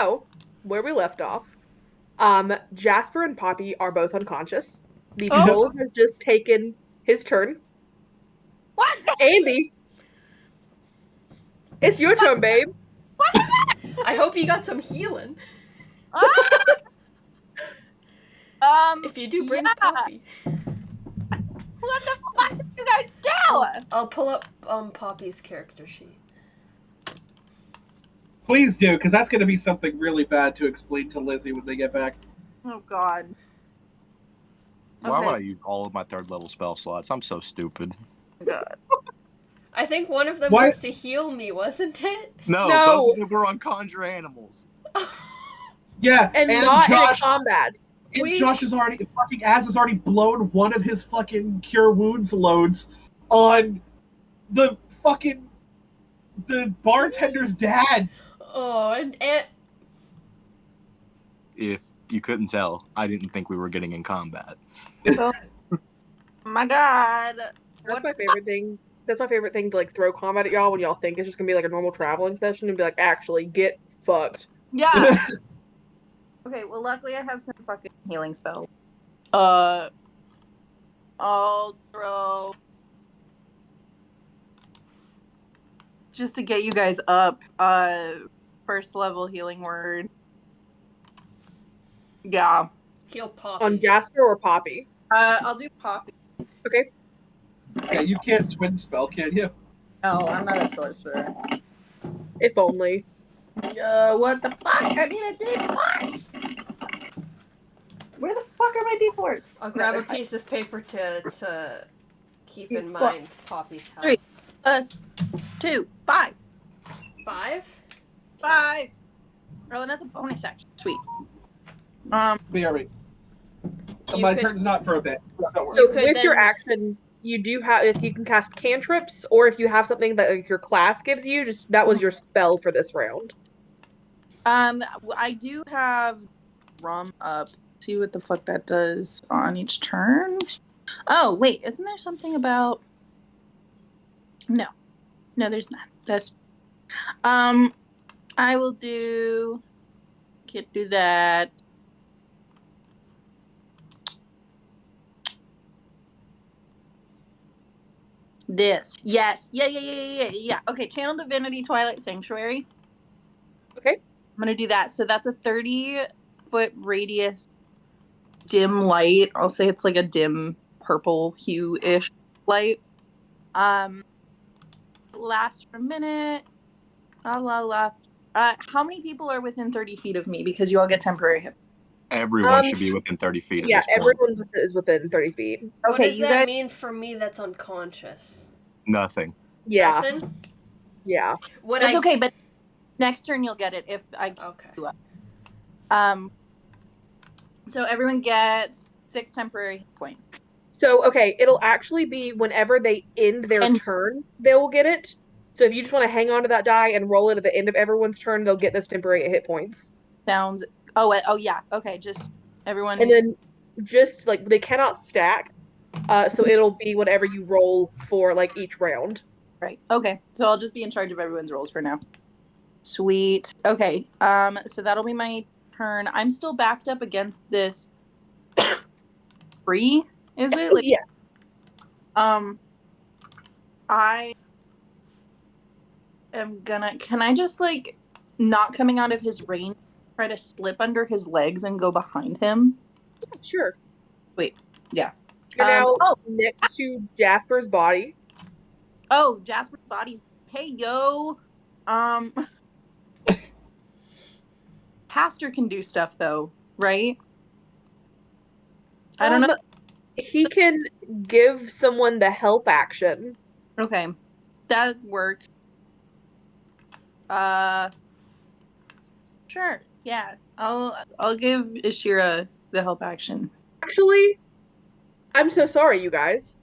So, where we left off, Jasper and Poppy are both unconscious. The Oh. troll has just taken his turn. What? Andy, it's your turn, babe. I hope you got some healing. If you do, bring Poppy. What the fuck did you guys do? I'll pull up Poppy's character sheet. Please do, because that's going to be something really bad to explain to Lizzie when they get back. Oh god. Why would I Okay. use all of my third level spell slots? I'm so stupid. God. I think one of them Why- was to heal me, wasn't it? No, No. both of them were on conjure animals. Yeah, And not Josh, in a combat. Josh is already fucking ass has already blown one of his fucking cure wounds loads on the bartender's dad. Oh, and If you couldn't tell, I didn't think we were getting in combat. Oh my god. That's my favorite thing. That's my favorite thing to like throw combat at y'all when y'all think it's just gonna be like a normal traveling session and be like, actually, get fucked. Yeah. Okay, well luckily I have some fucking healing spells. I'll throw just to get you guys up. First level healing word. Yeah. heal Poppy. On Jasper or Poppy. I'll do Poppy. Okay. Yeah, you can't twin spell, can you? No, I'm not a sorcerer. If only. What the fuck? I need a D4. Where the fuck are my D4s? I'll grab a No, piece of paper to keep in What? mind Poppy's health. 3 plus 2, 5. 5? 5. Oh, and that's a bonus action. Sweet. Barry. You My could- turn's not for a bit. So don't worry. So could with your then- action, you do have if you can cast cantrips, or if you have something that like, your class gives you, just that was your spell for this round. I do have rum up. See what the fuck that does on each turn. Oh wait, isn't there something about? No, there's not. That's. I will do. Can't do that. This. Yes. Yeah. Okay, Channel Divinity Twilight Sanctuary. Okay. I'm gonna do that. So that's a 30-foot radius dim light. I'll say it's like a dim purple hue-ish light. Lasts for a minute. How many people are within 30 feet of me? Because you all get temporary hit. Everyone should be within 30 feet Yeah, at this point. everyone is within 30 feet. What Okay, does you that guys. mean for me that's unconscious? Nothing. Yeah, Nothing? yeah. When That's I... okay, but next turn you'll get it if I. Okay. So everyone gets 6 temporary hit points. So okay, it'll actually be whenever they end their turn, they will get it. So if you just want to hang on to that die and roll it at the end of everyone's turn, they'll get this temporary hit points. Sounds. Oh yeah. Okay, just everyone. And then just like they cannot stack. So it'll be whatever you roll for like each round. Right. Okay. So I'll just be in charge of everyone's rolls for now. Sweet. Okay. So that'll be my turn. I'm still backed up against this tree. Is it? Like, Yeah. I am gonna. Can I just like not coming out of his range, try to slip under his legs and go behind him? Sure. Wait. Yeah. You're now oh. next to Jasper's body. Oh, Jasper's body's. Hey yo. Pastor can do stuff though, right? I don't know. He can give someone the help action. Okay, that works. Sure. Yeah, I'll give Ishira the help action. Actually, I'm so sorry, you guys.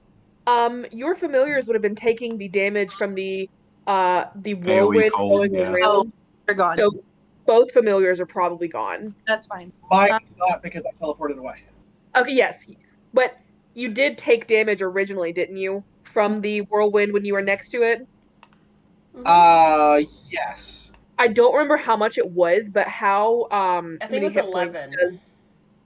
Your familiars would have been taking the damage from the whirlwind cold, going yeah. around. Oh, they're gone. So both familiars are probably gone. That's fine. Mine's not because I teleported away. Okay, yes. But you did take damage originally, didn't you? From the whirlwind when you were next to it? Yes. I don't remember how much it was, but how I think many it was hit points 11. does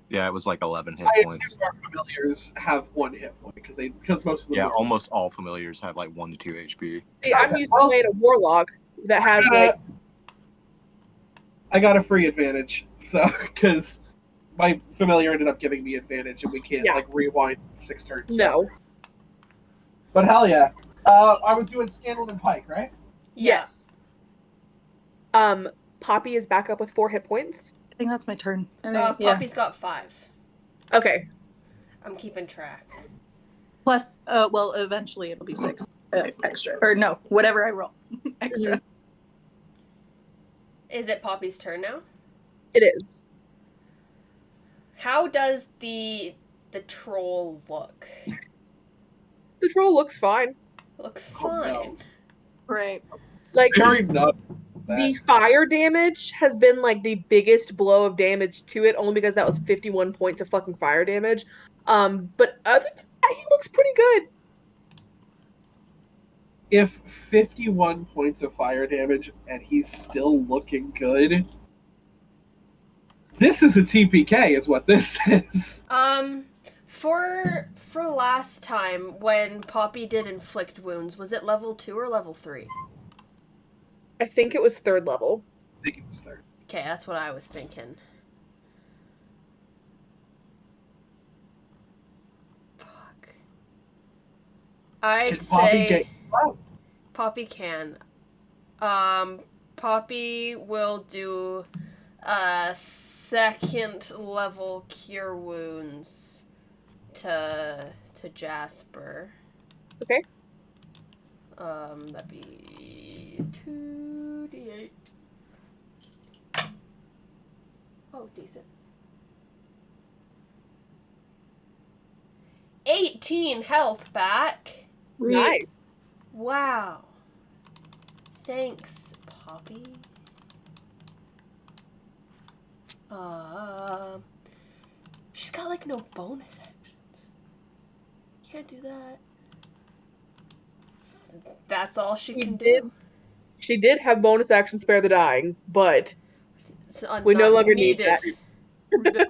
Yeah, it was like 11 hit I points. assume our familiars have 1 hit point because most of them. Yeah, do. almost all familiars have like 1 to 2 HP. see? I'm Okay, used to well- playing a warlock that has like I got a free advantage, so because my familiar ended up giving me advantage, and we can't Yeah. like rewind 6 turns. So. no. But hell yeah, I was doing Scandal and Pike, right? Yeah. Yes. Poppy is back up with 4 hit points. I think that's my turn. I think, yeah. Poppy's got 5. Okay. I'm keeping track. Plus, well, eventually it'll be 6 extra. Or no, whatever I roll. Extra. Mhm. Is it Poppy's turn now? It is. How does the troll look? The troll looks fine. Looks Oh, fine. no. Right. Like Very nut. the fire damage has been like the biggest blow of damage to it, only because that was 51 points of fucking fire damage. But other than that, he looks pretty good. If 51 points of fire damage and he's still looking good, this is a TPK, is what this is. For last time when Poppy did inflict wounds, was it level 2 or level 3? I think it was 3rd level. I think it was third. Okay, that's what I was thinking. Fuck. I'd Can Poppy say get out? Poppy can. Poppy will do a 2nd level cure wounds to Jasper. Okay. That'd be 2d8. Oh, decent. 18 health back. Nice. Wow. Thanks, Poppy. She's got like no bonus actions. Can't do that. That's all she can do. She did have bonus action spare the dying, but It's we no not longer need needed. that.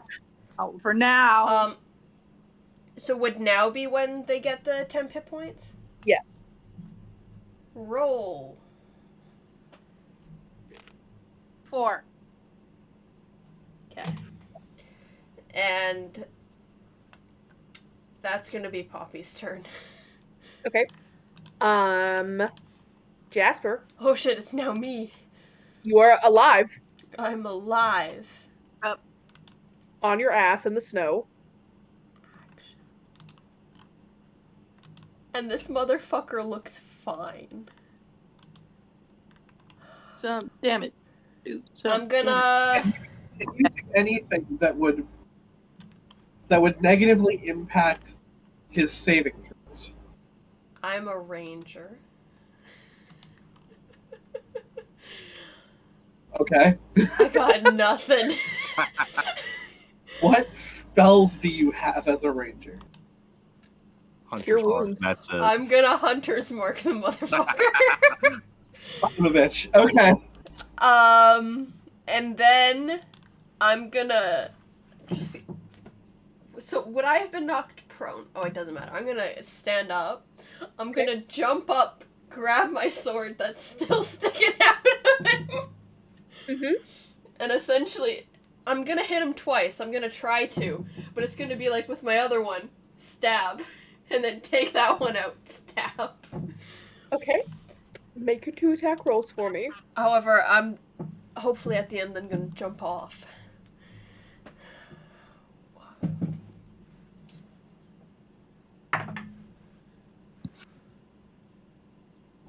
Oh, for now. So would now be when they get the temp hit points? Yes. Roll. 4. Okay. And that's gonna be Poppy's turn. Okay. Jasper, Oh shit, it's now me. you are alive I'm alive. on your ass in the snow. And this motherfucker looks fine. So, damn it. Dude, so, I'm gonna... Anything that would negatively impact his saving throws. I'm a ranger. Okay. I got nothing. What spells do you have as a ranger? Cure Hunter's Mark. wounds. That's it. I'm gonna hunter's mark the motherfucker. Son of a bitch. Okay. And then I'm gonna just... So would I have been knocked prone? Oh, it doesn't matter. I'm gonna stand up. I'm gonna jump up, grab my sword that's still sticking out of him. Mm-hmm. And essentially, I'm gonna hit him twice. I'm gonna try to. But it's gonna be like with my other one. Stab. And then take that one out. Stab. Okay. Make your 2 attack rolls for me. However, I'm hopefully at the end then gonna jump off.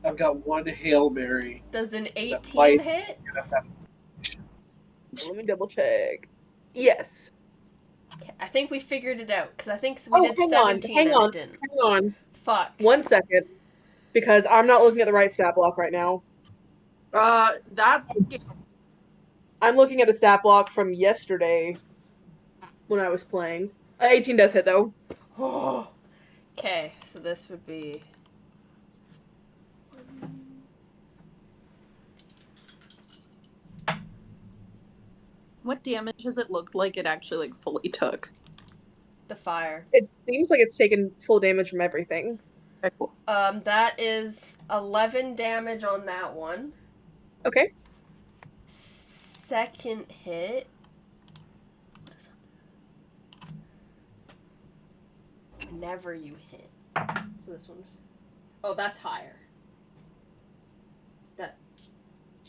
I've got one Hail Mary. Does an 18 might- hit? Let me double check. Yes. Okay, I think we figured it out, because I think we Oh, did hang on, 17 hang and on. it didn't. Hang on. Fuck. 1 second. Because I'm not looking at the right stat block right now. That's... I'm looking at the stat block from yesterday when I was playing. 18 does hit, though. Okay, so this would be... What damage has it looked like it actually like fully took? The fire. It seems like it's taken full damage from everything. Okay, cool. That is 11 damage on that one. Okay. Second hit. Whenever you hit. So this one. Oh, that's higher.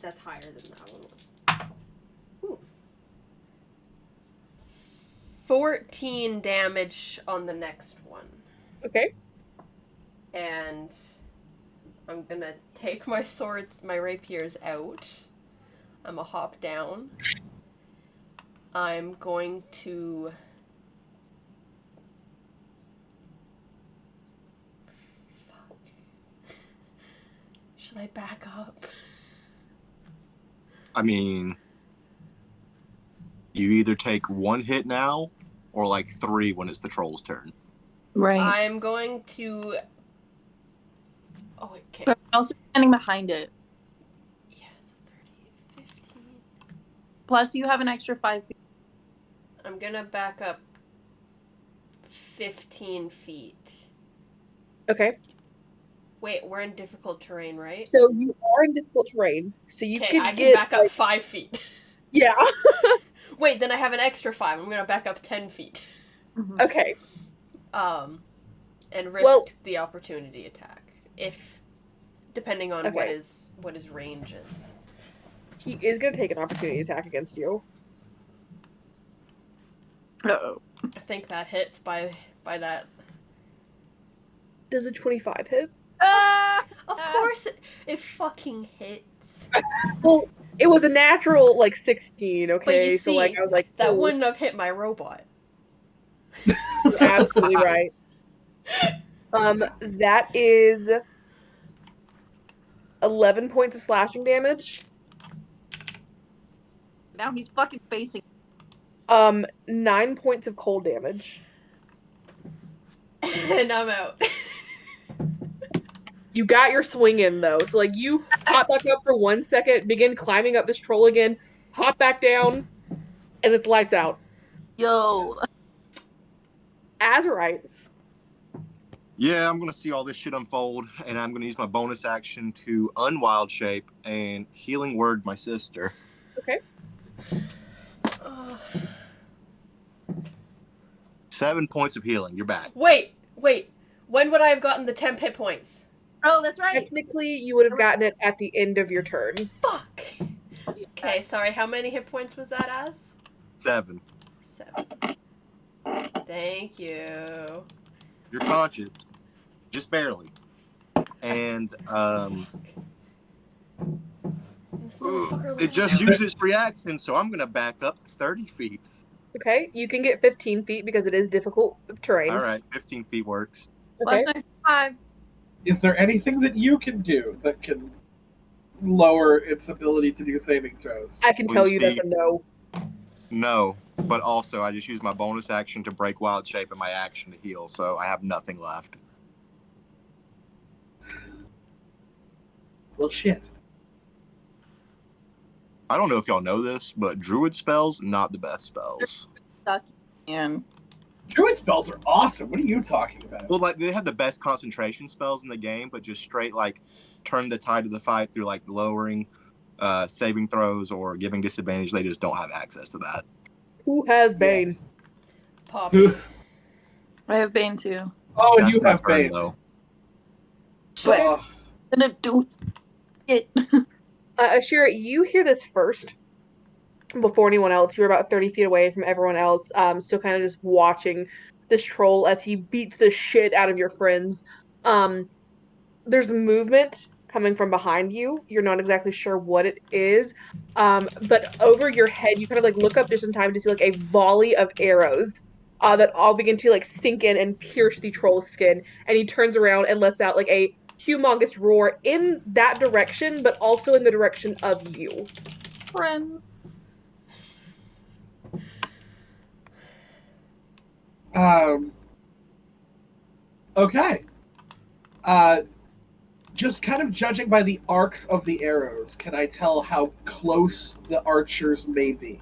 That's higher than that one was. Ooh. 14 damage on the next one. Okay. And I'm gonna take my rapiers out. I'm gonna hop down. I'm going to... Fuck. Should I back up? I mean, you either take one hit now, or like 3 when it's the troll's turn. Right. I'm going to... Oh, okay. But I'm also standing behind it. Yeah, so 30, 15... Plus, you have an extra 5 feet. I'm gonna back up 15 feet. Okay. Wait, we're in difficult terrain, right? So you are in difficult terrain. So you Okay, could I can get back up 5 feet. Yeah. Wait, then I have an extra 5. I'm gonna back up 10 feet. Mm-hmm. Okay. And risk the opportunity attack. Depending on what his range is. He is gonna take an opportunity attack against you. Uh-oh. I think that hits by that. Does a 25 hit? Of course it fucking hits. Well, it was a natural 16, okay? But you so see, I was like, that ooh. wouldn't have hit my robot. You're absolutely right. That is 11 points of slashing damage. Now he's fucking facing. 9 points of cold damage. And I'm out. You got your swing in though, so you hop back up for 1 second, begin climbing up this troll again, hop back down, and it's lights out. Yo. Azurite. Yeah, I'm gonna see all this shit unfold, and I'm gonna use my bonus action to unwild shape and healing word my sister. Okay. 7 points of healing. You're back. Wait. When would I have gotten the 10 hit points? Oh, that's right. Technically, you would have gotten it at the end of your turn. Fuck. Okay, sorry. How many hit points was that as? 7. 7. Thank you. You're conscious, just barely. And This motherfucker it just used its reaction, so I'm gonna back up 30 feet. Okay, you can get 15 feet because it is difficult terrain. All right, 15 feet works. Okay. Plus 5. Is there anything that you can do that can lower its ability to do saving throws? I can tell you that's a no. No, but also I just used my bonus action to break wild shape and my action to heal, so I have nothing left. Well, shit. I don't know if y'all know this, but druid spells, not the best spells. And Druid spells are awesome. What are you talking about? Well, they have the best concentration spells in the game, but just straight turn the tide of the fight through lowering saving throws or giving disadvantage. They just don't have access to that. Who has Bane? Poppy. I have Bane too. Oh, That's you my have turn, Bane. though. But Oh, I'm gonna do it. Ashira, you hear this first before anyone else. You're about 30 feet away from everyone else, still kind of just watching this troll as he beats the shit out of your friends. There's movement coming from behind you. You're not exactly sure what it is, but over your head, you kind of look up just in time to see a volley of arrows that all begin to sink in and pierce the troll's skin. And he turns around and lets out a humongous roar in that direction, but also in the direction of you. Friends. Okay. Just kind of judging by the arcs of the arrows, can I tell how close the archers may be?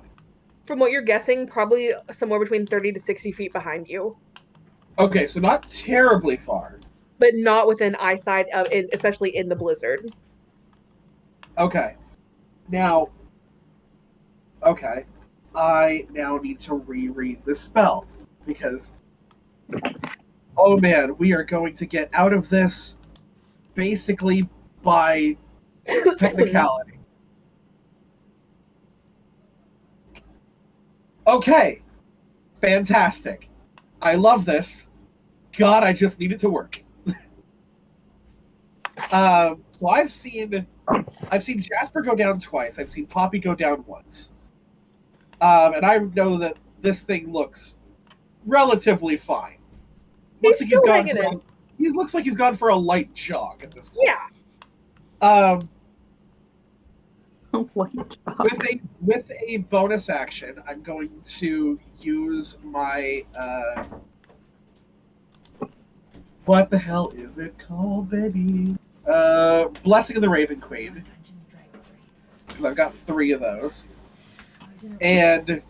From what you're guessing, probably somewhere between 30 to 60 feet behind you, Okay, so not terribly far. but not within eyesight of it, especially in the blizzard. Okay. Now, okay. I now need to reread the spell because, oh man, we are going to get out of this basically by technicality. Okay, fantastic. I love this. God, I just need it to work. So I've seen Jasper go down twice. I've seen Poppy go down once. And I know that this thing looks relatively fine. He's Looks like still hanging in. he looks like he's gone for a light jog at this point. Yeah. With a bonus action, I'm going to use my what the hell is it called, baby? Blessing of the Raven Queen. Because I've got 3 of those. And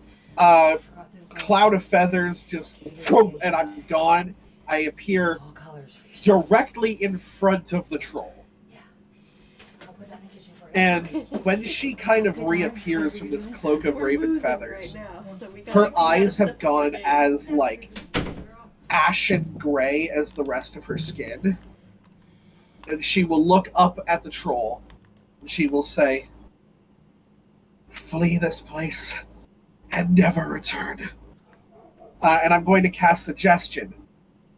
cloud of feathers just and I'm gone. I appear directly in front of the troll. And when she kind of reappears from this cloak of raven feathers, her eyes have gone as, like, ashen gray as the rest of her skin. And she will look up at the troll, and she will say, "Flee this place, and never return." And I'm going to cast Suggestion.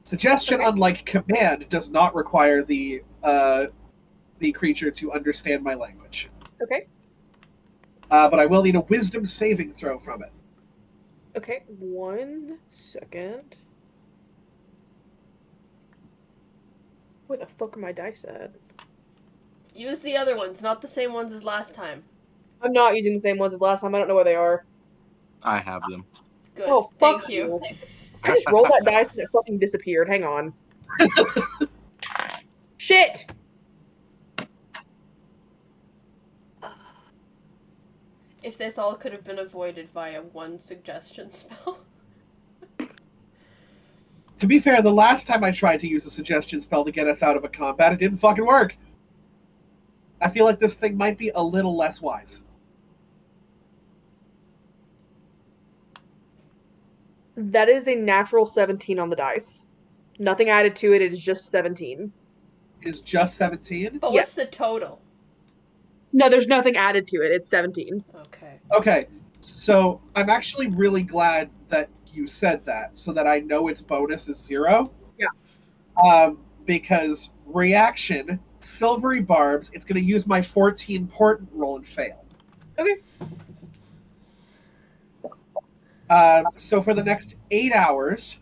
Suggestion, Okay. unlike Command, does not require the creature to understand my language. Okay. But I will need a Wisdom saving throw from it. Okay. 1 second. Where the fuck are my dice at? Use the other ones, not the same ones as last time. I'm not using the same ones as last time. I don't know where they are. I have them. Good. Oh, fuck Thank you. I just rolled that dice and it fucking disappeared. Hang on. Shit! If this all could have been avoided via one suggestion spell. To be fair, the last time I tried to use a Suggestion spell to get us out of a combat, it didn't fucking work. I feel like this thing might be a little less wise. That is a natural 17 on the dice. Nothing added to it. It is just 17. It is just 17? But Yes. what's the total? No, there's nothing added to it. It's 17. Okay. Okay, so I'm actually really glad that you said that, so that I know its bonus is 0. Yeah. Because reaction, silvery barbs, it's going to use my 14 portent roll and fail. Okay. So for the next 8 hours,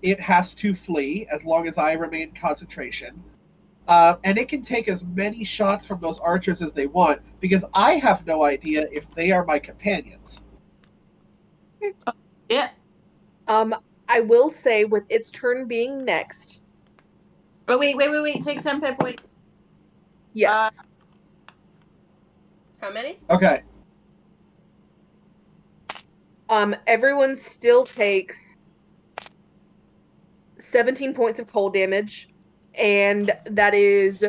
it has to flee as long as I remain concentration. And it can take as many shots from those archers as they want, because I have no idea if they are my companions. Yeah. I will say with its turn being next. Oh, wait. Take 10 hit points. Yes. How many? Okay. Everyone still takes 17 points of cold damage, and that is,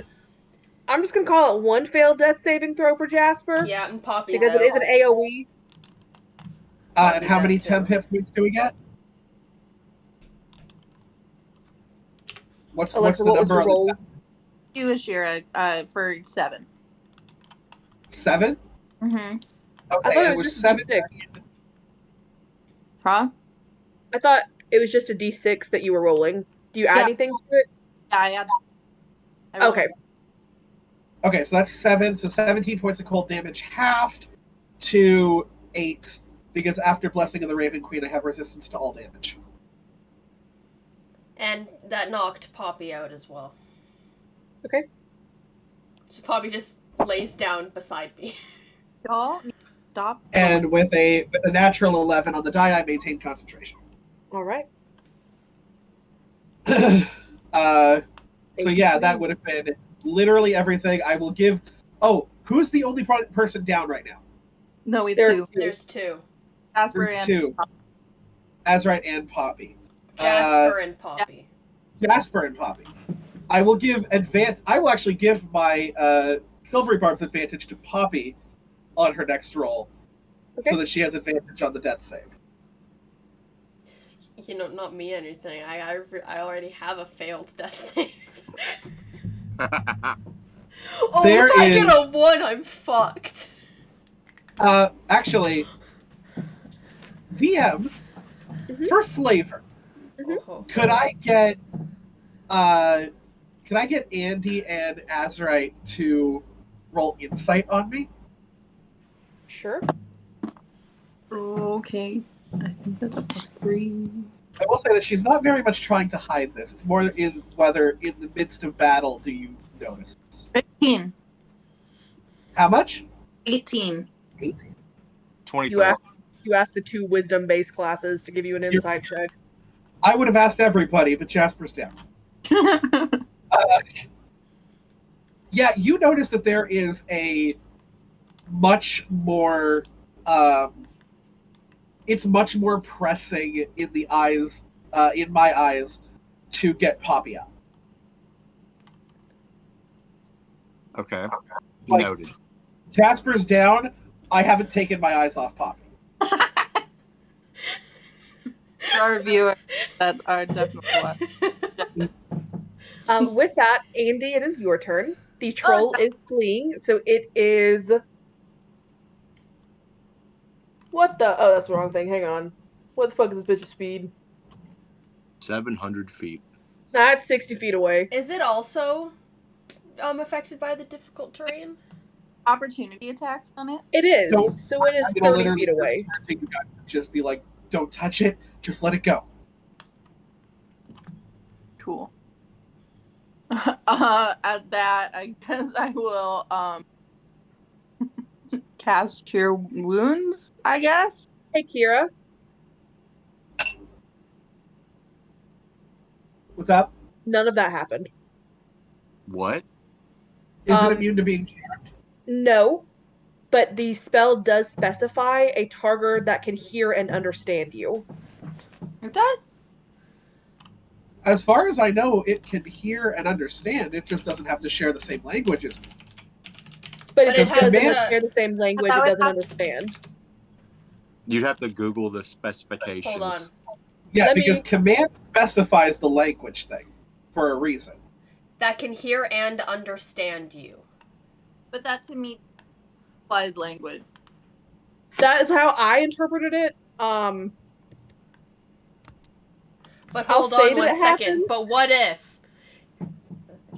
I'm just gonna call it 1 failed death saving throw for Jasper. Yeah, and Poppy's Because out. it is an AoE. And how out many too. temp hit points do we get? What's Alexa, the what was number your on roll? the You, Ashira, for 7. 7? Mm-hmm. I Okay, thought it it was was just 7. D6. Huh? I thought it was just a D6 that you were rolling. Do you add Yeah. anything to it? Yeah, I had. I rolled- Okay. Okay, so that's 7. So 17 points of cold damage halved to 8. Because after Blessing of the Raven Queen, I have resistance to all damage. And that knocked Poppy out as well. Okay. So Poppy just lays down beside me. Y'all, stop. And with a natural 11 on the die, I maintain concentration. All right. So yeah, that would have been literally everything. I will give. Oh, who's the only person down right now? No, we have There- 2. There's 2. Jasper Group and 2. Azurite and Poppy. Jasper and Poppy. Jasper and Poppy. I will actually give my Silvery Barbs advantage to Poppy on her next roll, so that she has advantage on the death save. You know, not me anything. I already have a failed death save. Oh, if I get a 1, I'm fucked. Actually, DM, for flavor, could I get Andy and Azurite to roll insight on me? Sure. Okay. I think that's a +3. I will say that she's not very much trying to hide this. It's more in whether in the midst of battle do you notice this. 15. How much? 18. 18. 23. You asked the 2 wisdom-based classes to give you an insight check. I would have asked everybody, but Jasper's down. Yeah, you notice that there is a much more it's much more pressing in the eyes, in my eyes, to get Poppy out. Okay. Like, Noted. Jasper's down. I haven't taken my eyes off Poppy. Our viewers that are definitely With that, Andy, it is your turn. The troll is fleeing, so it is... What the... Oh, that's the wrong thing. Hang on. What the fuck is this bitch's speed? 700 feet. That's 60 feet away. Is it also affected by the difficult terrain? opportunity attacks on it? It is. Don't- So it is I'm gonna 30 feet away. Just be like, don't touch it. Just let it go. Cool. At that, I guess I will cast Cure Wounds, I guess. Hey, Kira. What's up? None of that happened. What? Is it immune to being jammed? No, but the spell does specify a target that can hear and understand you. It does? As far as I know, it can hear and understand. It just doesn't have to share the same language as me. But it it doesn't has share the same language, it doesn't understand. You'd have to Google the specifications. Hold on. Yeah, because command specifies the language thing for a reason. That can hear and understand you. But that to me implies language. That is how I interpreted it. But hold on 1 second. But what if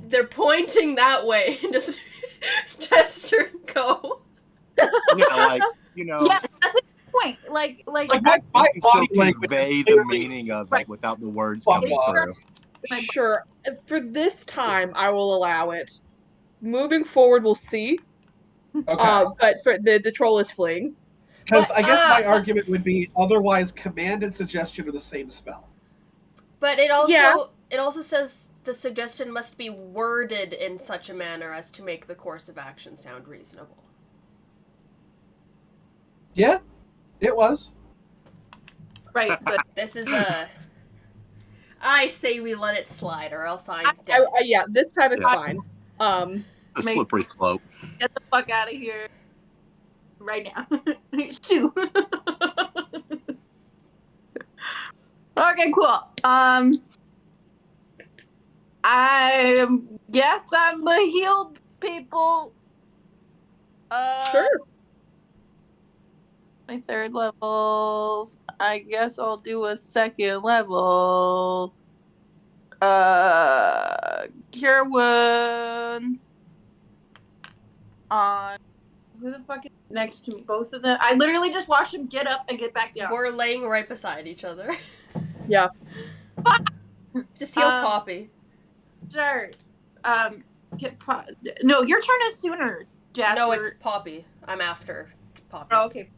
they're pointing that way and just gesture and go? Yeah, like, you know. Yeah, that's a good point. Like my you body still language convey is the clearly- meaning of Right. it without the words Fuck coming off. through. Sure. For this time, I will allow it. Moving forward, we'll see. Okay. But for the troll is fleeing. Because But, I guess my argument would be otherwise command and suggestion are the same spell. But it also says the suggestion must be worded in such a manner as to make the course of action sound reasonable. Yeah, it was. right, but This is a... I say we let it slide, or else I'm dead. Yeah, this time it's Yeah. fine. A slippery slope. get the fuck out of here right now. Shoo. Okay, cool. I guess I'm the healed people. Sure. My 3rd level. I guess I'll do a 2nd level. Cure Wounds on who the fuck is next to me? Both of them. I literally just watched them get up and get back down. We're laying right beside each other. Yeah. Just heal Poppy. Sure. No, your turn is sooner, Jasper. No, it's Poppy. I'm after Poppy. Oh, okay.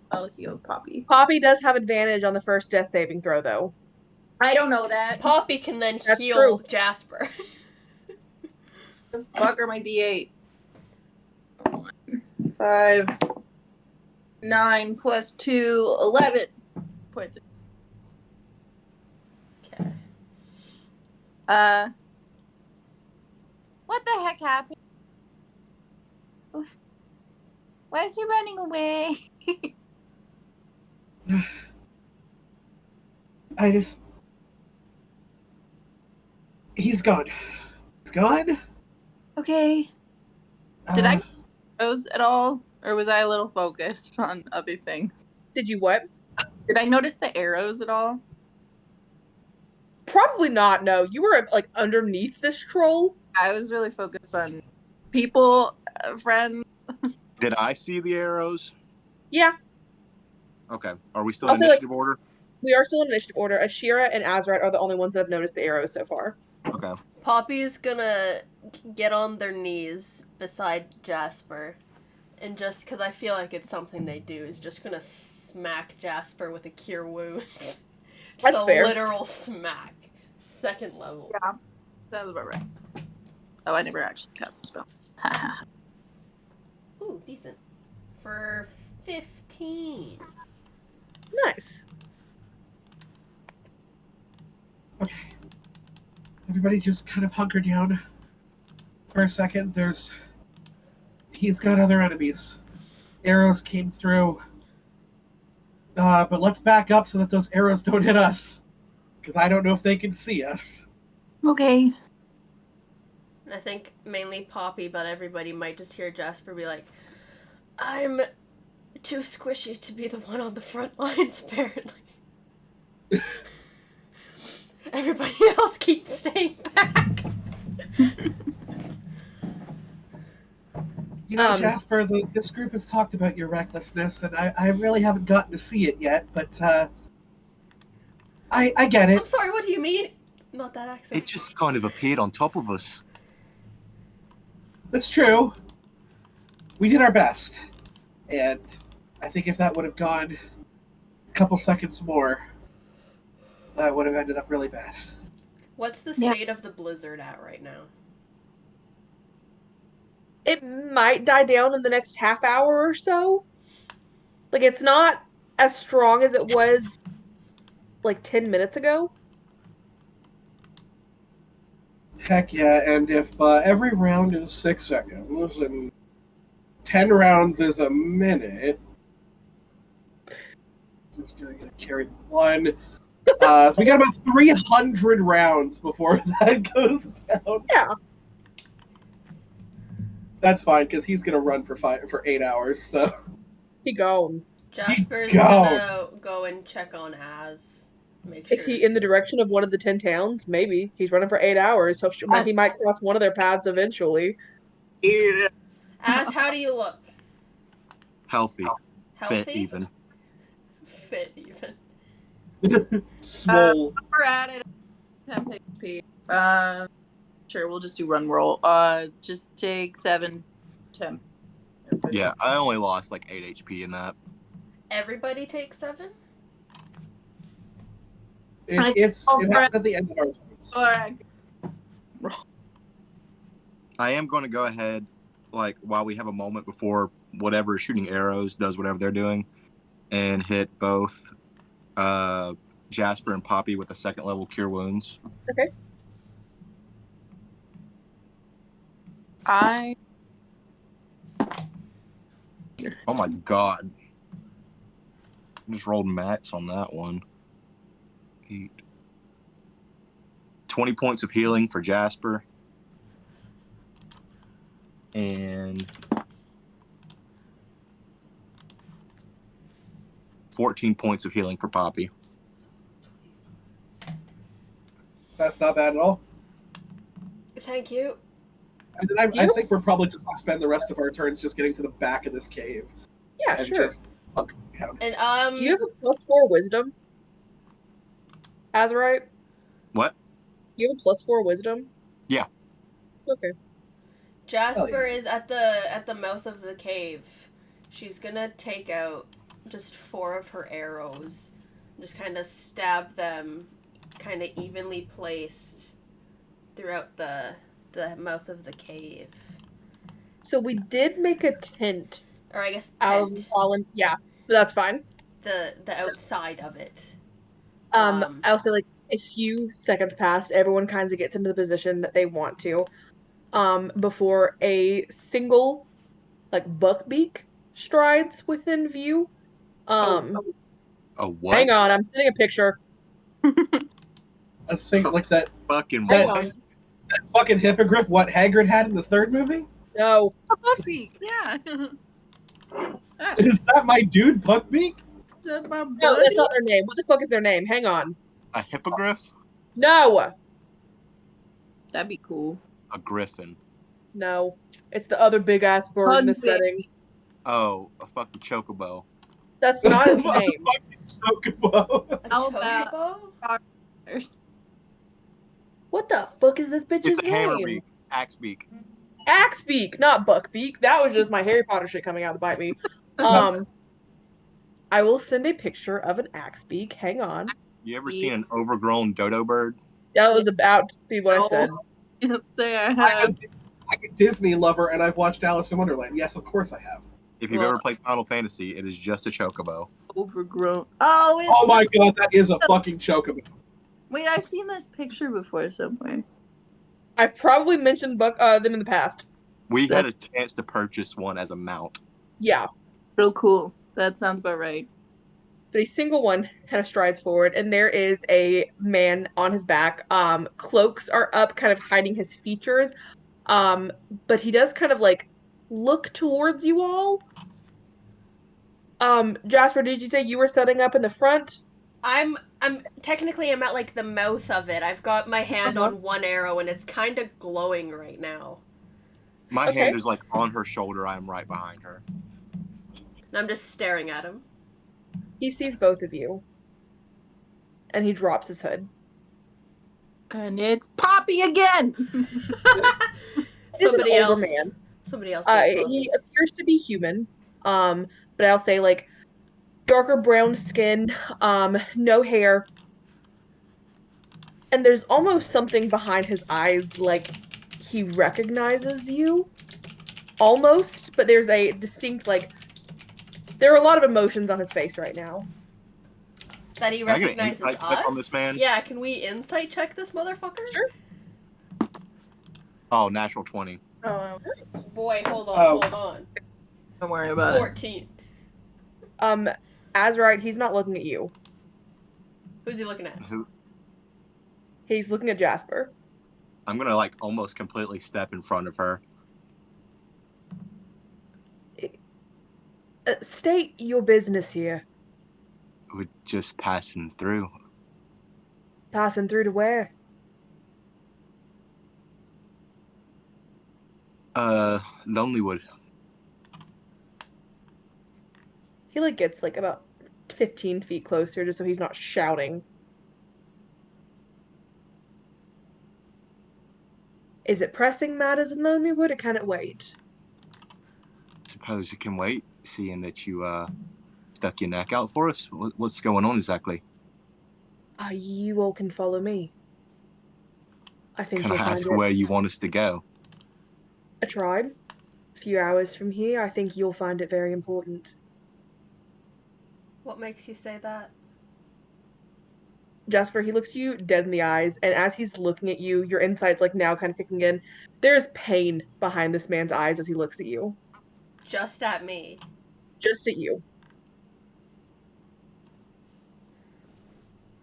I'll heal Poppy. Poppy does have advantage on the first death saving throw, though. I don't know that. Poppy can then That's heal true. Jasper. The fuck are my D8? 5, 9 plus 2, 11 points. Okay. What the heck happened? Why is he running away? I just. He's gone. He's gone? Okay. Did I Uh, those at all? Or was I a little focused on other things? Did you what? Did I notice the arrows at all? Probably not. No, you were like underneath this troll. I was really focused on people, friends. Did I see the arrows? Yeah, Okay. Are we still I'll in say like initiative order? we are still in initiative order. Ashira and Azrat are the only ones that have noticed the arrows so far. Okay. Poppy's gonna get on their knees beside Jasper, and just because I feel like it's something they do, is just gonna smack Jasper with a cure wounds. Just That's a fair. literal smack. 2nd level. Yeah, that was about right. Oh, I never actually cast the spell. Ooh, decent. For 15. Nice. okay. Everybody just kind of hunker down for a second. He's got other enemies. Arrows came through. But let's back up so that those arrows don't hit us. Because I don't know if they can see us. Okay. And I think mainly Poppy, but everybody might just hear Jasper be like, I'm too squishy to be the one on the front lines, apparently. Everybody else keeps staying back. You know, Jasper, this group has talked about your recklessness, and I really haven't gotten to see it yet, but I get it. I'm sorry, what do you mean? Not that accent. It just kind of appeared on top of us. That's true. We did our best. And I think if that would have gone a couple seconds more, that would have ended up really bad. What's the state of the blizzard at right now? It might die down in the next half hour or so. Like it's not as strong as it was like 10 minutes ago. Heck yeah, and if every round is 6 seconds, and 10 rounds is a minute, just gonna carry the one. So we got about 300 rounds before that goes down. Yeah. That's fine, because he's gonna run for 8 hours, so. He gone. Jasper's Go. gonna go and check on Az. Make sure. Is he in the direction of one of the 10 towns? Maybe. He's running for 8 hours, so he might cross one of their paths eventually. Yeah. Az, how do you look? Healthy. Healthy? Fit even. Fit even. Swole. We're at it. 10 HP. Sure, we'll just do run roll. Just take 7 temp. Yeah, I only lost like 8 HP in that. Everybody takes 7? It happens at the end of our turns. Alright. I am going to go ahead, like, while we have a moment before whatever is shooting arrows does whatever they're doing, and hit both Jasper and Poppy with a 2nd level Cure Wounds. Okay. Oh my god. I just rolled max on that one. 8. 20 points of healing for Jasper. And 14 points of healing for Poppy. That's not bad at all. Thank you. And then I think we're probably just going to spend the rest of our turns just getting to the back of this cave. Yeah, and sure. Just hunkering down. And Do you have a +4 wisdom? Azurite? What? You have a +4 wisdom? Yeah. Okay. Jasper is at the mouth of the cave. She's gonna take out just 4 of her arrows. Just kind of stab them kind of evenly placed throughout the mouth of the cave. So we did make a tent Or I guess out tent. of fallen. Yeah. But that's fine. the outside of it. I'll say like a few seconds pass, everyone kind of gets into the position that they want to. Before a single like buckbeak strides within view. Um, A what? hang on, I'm sending a picture. A sink like that Fucking Hang that what? on. that fucking hippogriff. What Hagrid had in the third movie? No, Buckbeak, yeah. Is that my dude, Buckbeak? Is that my no, buddy? that's not their name. What the fuck is their name? Hang on. A hippogriff? No, That'd be cool. A griffin. no. It's the other big ass bird in this Buckbeak. setting. Oh, a fucking chocobo. That's not its name. Fucking chocobo. A How about- chocobo? What the fuck is this bitch's It's a name? hammerbeak. Axebeak. Axebeak, not Buckbeak. That was just my Harry Potter shit coming out to bite me. I will send a picture of an Axebeak. Hang on. You ever seen an overgrown dodo bird? That was about to be what I said. Can't say I I'm have. a Disney lover, and I've watched Alice in Wonderland. Yes, of course I have. If you've Well- ever played Final Fantasy, it is just a chocobo. Overgrown. Oh, it's Oh my god, that is a fucking chocobo. Wait, I've seen this picture before somewhere. I've probably mentioned them in the past. We had a chance to purchase one as a mount. Yeah. Real cool. That sounds about right. But a single one kind of strides forward, and there is a man on his back. Cloaks are up, kind of hiding his features. But he does kind of like look towards you all. Jasper, did you say you were setting up in the front? I'm technically I'm at like the mouth of it. I've got my hand on one arrow and it's kind of glowing right now. My Okay. hand is like on her shoulder. I am right behind her. And I'm just staring at him. He sees both of you. And he drops his hood. And it's Poppy again. Somebody an older else. man. Somebody else. Did He appears to be human. But I'll say like darker brown skin, no hair. And there's almost something behind his eyes, like he recognizes you. Almost, but there's a distinct, like, there are a lot of emotions on his face right now. that he Can I get an recognizes insight us. check on this man? Yeah, can we insight check this motherfucker? Sure. Oh, natural 20. Oh, Boy, hold on, Oh. hold on. don't worry about it. 14. Azrite, he's not looking at you. Who's he looking at? Who? He's looking at Jasper. I'm gonna like almost completely step in front of her. State your business here. We're just passing through. Passing through to where? Lonelywood. He like gets like about 15 feet closer just so he's not shouting. Is it pressing matters in Lonelywood or can it wait? Suppose you can wait, seeing that you stuck your neck out for us. What's going on exactly? You all can follow me. I think Can I you'll find ask it. where you want us to go? A tribe. A few hours from here, I think you'll find it very important. What makes you say that? Jasper, he looks you dead in the eyes, and as he's looking at you, your insight's like now kind of kicking in. There's pain behind this man's eyes as he looks at you. Just at me. Just at you.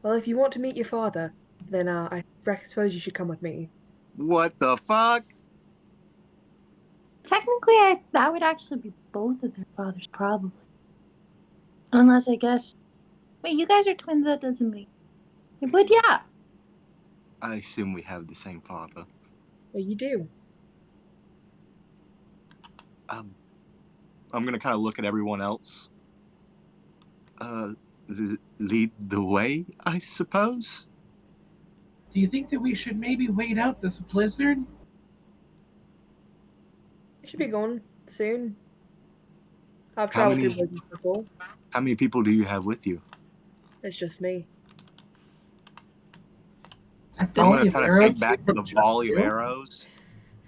Well, if you want to meet your father, then I suppose you should come with me. What the fuck? Technically, that would actually be both of their fathers, probably. Unless, I guess... Wait, you guys are twins, that doesn't make... But yeah. I assume we have the same father. Well, you do. I'm gonna kind of look at everyone else. Lead the way, I suppose. Do you think that we should maybe wait out this blizzard? You should be going soon. I've How traveled many- through blizzards before. How many people do you have with you? It's just me. I'm Volley gonna of kind of arrows think back to from the just volley of you? arrows.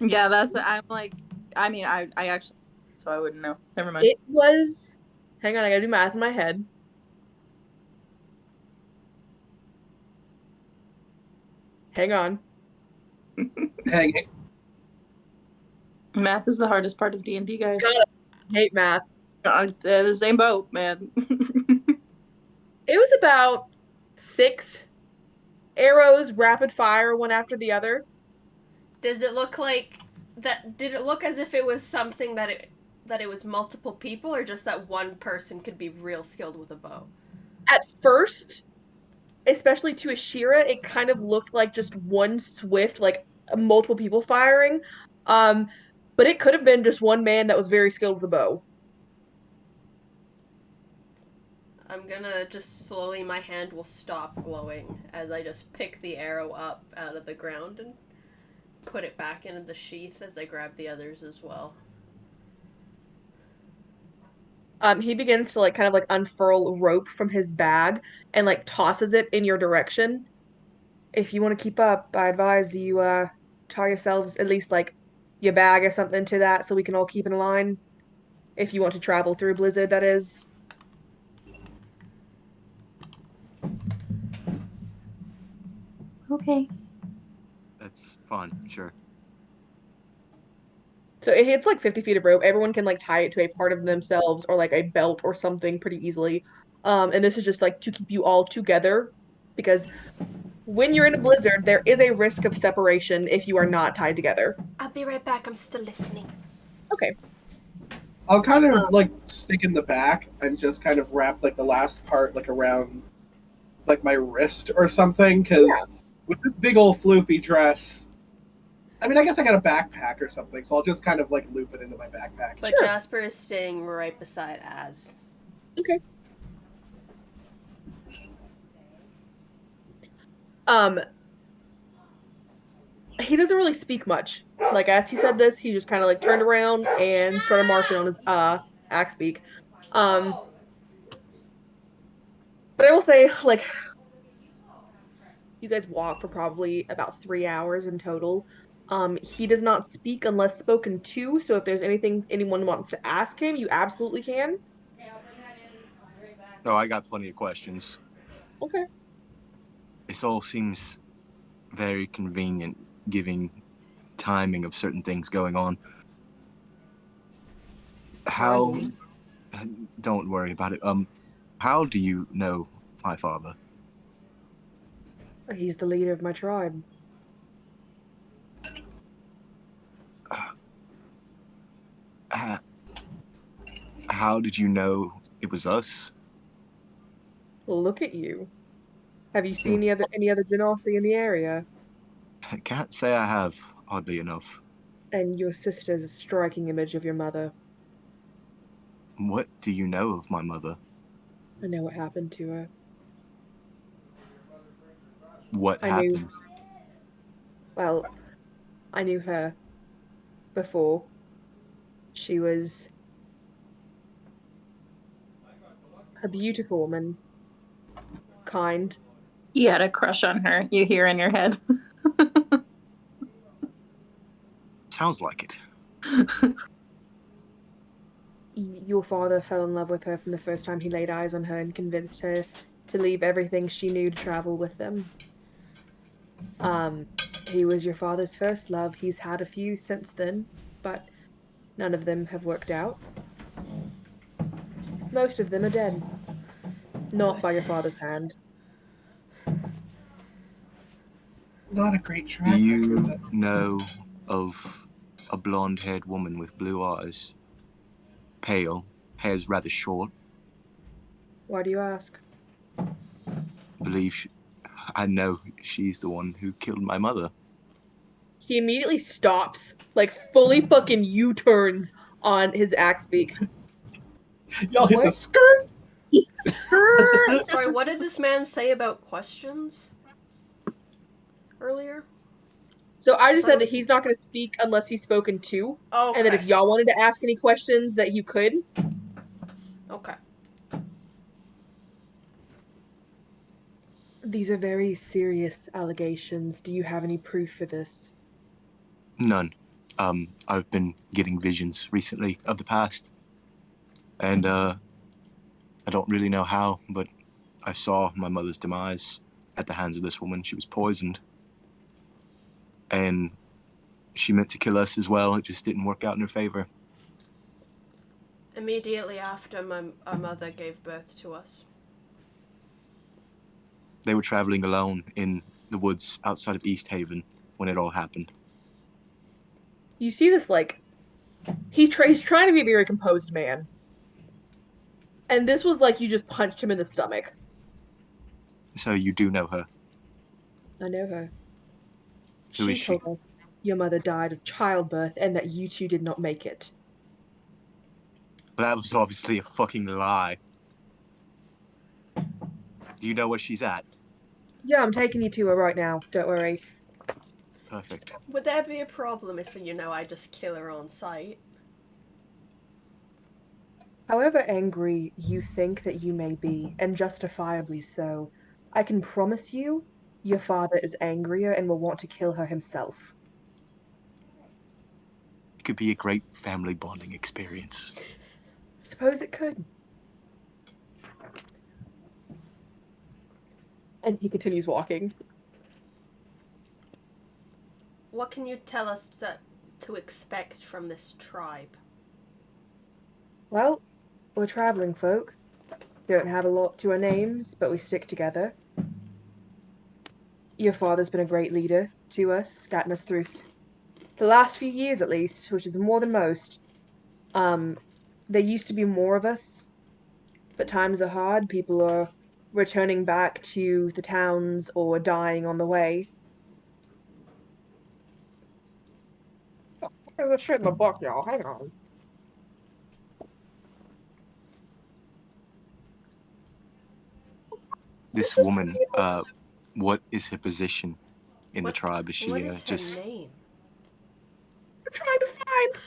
Yeah, that's... I'm like... I mean, I actually... So I wouldn't know. Never mind. It was Hang on, I gotta do math in my head. Hang on. Hanging. Math is the hardest part of D&D, guys. God, I hate math. The same boat, man. It was about 6 arrows, rapid fire, one after the other. Does it look like that? Did it look as if it was something that it was multiple people, or just that one person could be real skilled with a bow? At first, especially to Ashira, it kind of looked like just one swift, like multiple people firing. Um, but it could have been just one man that was very skilled with a bow. I'm gonna just slowly, my hand will stop glowing as I just pick the arrow up out of the ground and put it back into the sheath as I grab the others as well. He begins to like kind of like unfurl rope from his bag and like tosses it in your direction. If you want to keep up, I advise you tie yourselves at least like your bag or something to that so we can all keep in line. If you want to travel through Blizzard, that is. Okay. That's fine, sure. So it's like 50 feet of rope. Everyone can like tie it to a part of themselves or like a belt or something pretty easily. And this is just like to keep you all together because when you're in a blizzard, there is a risk of separation if you are not tied together. I'll be right back. I'm still listening. Okay. I'll kind of like stick in the back and just kind of wrap like the last part like around like my wrist or something because with this big old floofy dress, I mean, I guess I got a backpack or something, so I'll just kind of like loop it into my backpack. But Sure. Jasper is staying right beside Az. Okay. Um, he doesn't really speak much. Like as he said this, he just kind of like turned around and started marching on his axe beak. Um, but I will say, like, you guys walk for probably about 3 hours in total. He does not speak unless spoken to, so if there's anything anyone wants to ask him, you absolutely can. Oh, I got plenty of questions. Okay. This all seems very convenient, giving timing of certain things going on. How? Don't worry about it. How do you know my father? He's the leader of my tribe. Uh, how did you know it was us? Look at you. Have you seen any other Genasi in the area? I can't say I have, oddly enough. And your sister's a striking image of your mother. What do you know of my mother? I know what happened to her. What I knew, happened? well, I knew her before. She was a beautiful woman, kind. He had a crush on her, you hear in your head. Sounds like it. Your father fell in love with her from the first time he laid eyes on her and convinced her to leave everything she knew to travel with them. He was your father's first love. He's had a few since then, but none of them have worked out. Most of them are dead. Not by your father's hand. Not a great track Do record. you know of a blonde-haired woman with blue eyes? Pale, hair's rather short. Why do you ask? I know she's the one who killed my mother. He immediately stops, like fully fucking U-turns on his axe beak. Y'all hit the What? skirt. Sorry, what did this man say about questions earlier? So I just said that he's not going to speak unless he's spoken to, Okay. and that if y'all wanted to ask any questions, that you could. Okay. These are very serious allegations. Do you have any proof for this? None. I've been getting visions recently of the past. And, I don't really know how, but I saw my mother's demise at the hands of this woman. She was poisoned. And she meant to kill us as well. It just didn't work out in her favor. Immediately after our mother gave birth to us. They were traveling alone in the woods outside of East Haven when it all happened. You see this, like, he's trying to be a very composed man. And this was like you just punched him in the stomach. So you do know her. I know her. Who is She she? told us your mother died of childbirth and that you two did not make it. That was obviously a fucking lie. Do you know where she's at? Yeah, I'm taking you to her right now. Don't worry. Perfect. Would there be a problem if, I just kill her on sight? However angry you think that you may be, and justifiably so, I can promise you your father is angrier and will want to kill her himself. It could be a great family bonding experience. Suppose it could. And he continues walking. What can you tell us to expect from this tribe? Well, we're traveling folk. Don't have a lot to our names, but we stick together. Your father's been a great leader to us, gotten us through the last few years at least, which is more than most. There used to be more of us, but times are hard. People are returning back to the towns or dying on the way. There's a shit in the book, y'all. Hang on. This woman, what is her position in the tribe? Is she What is her just... name? I'm trying to find.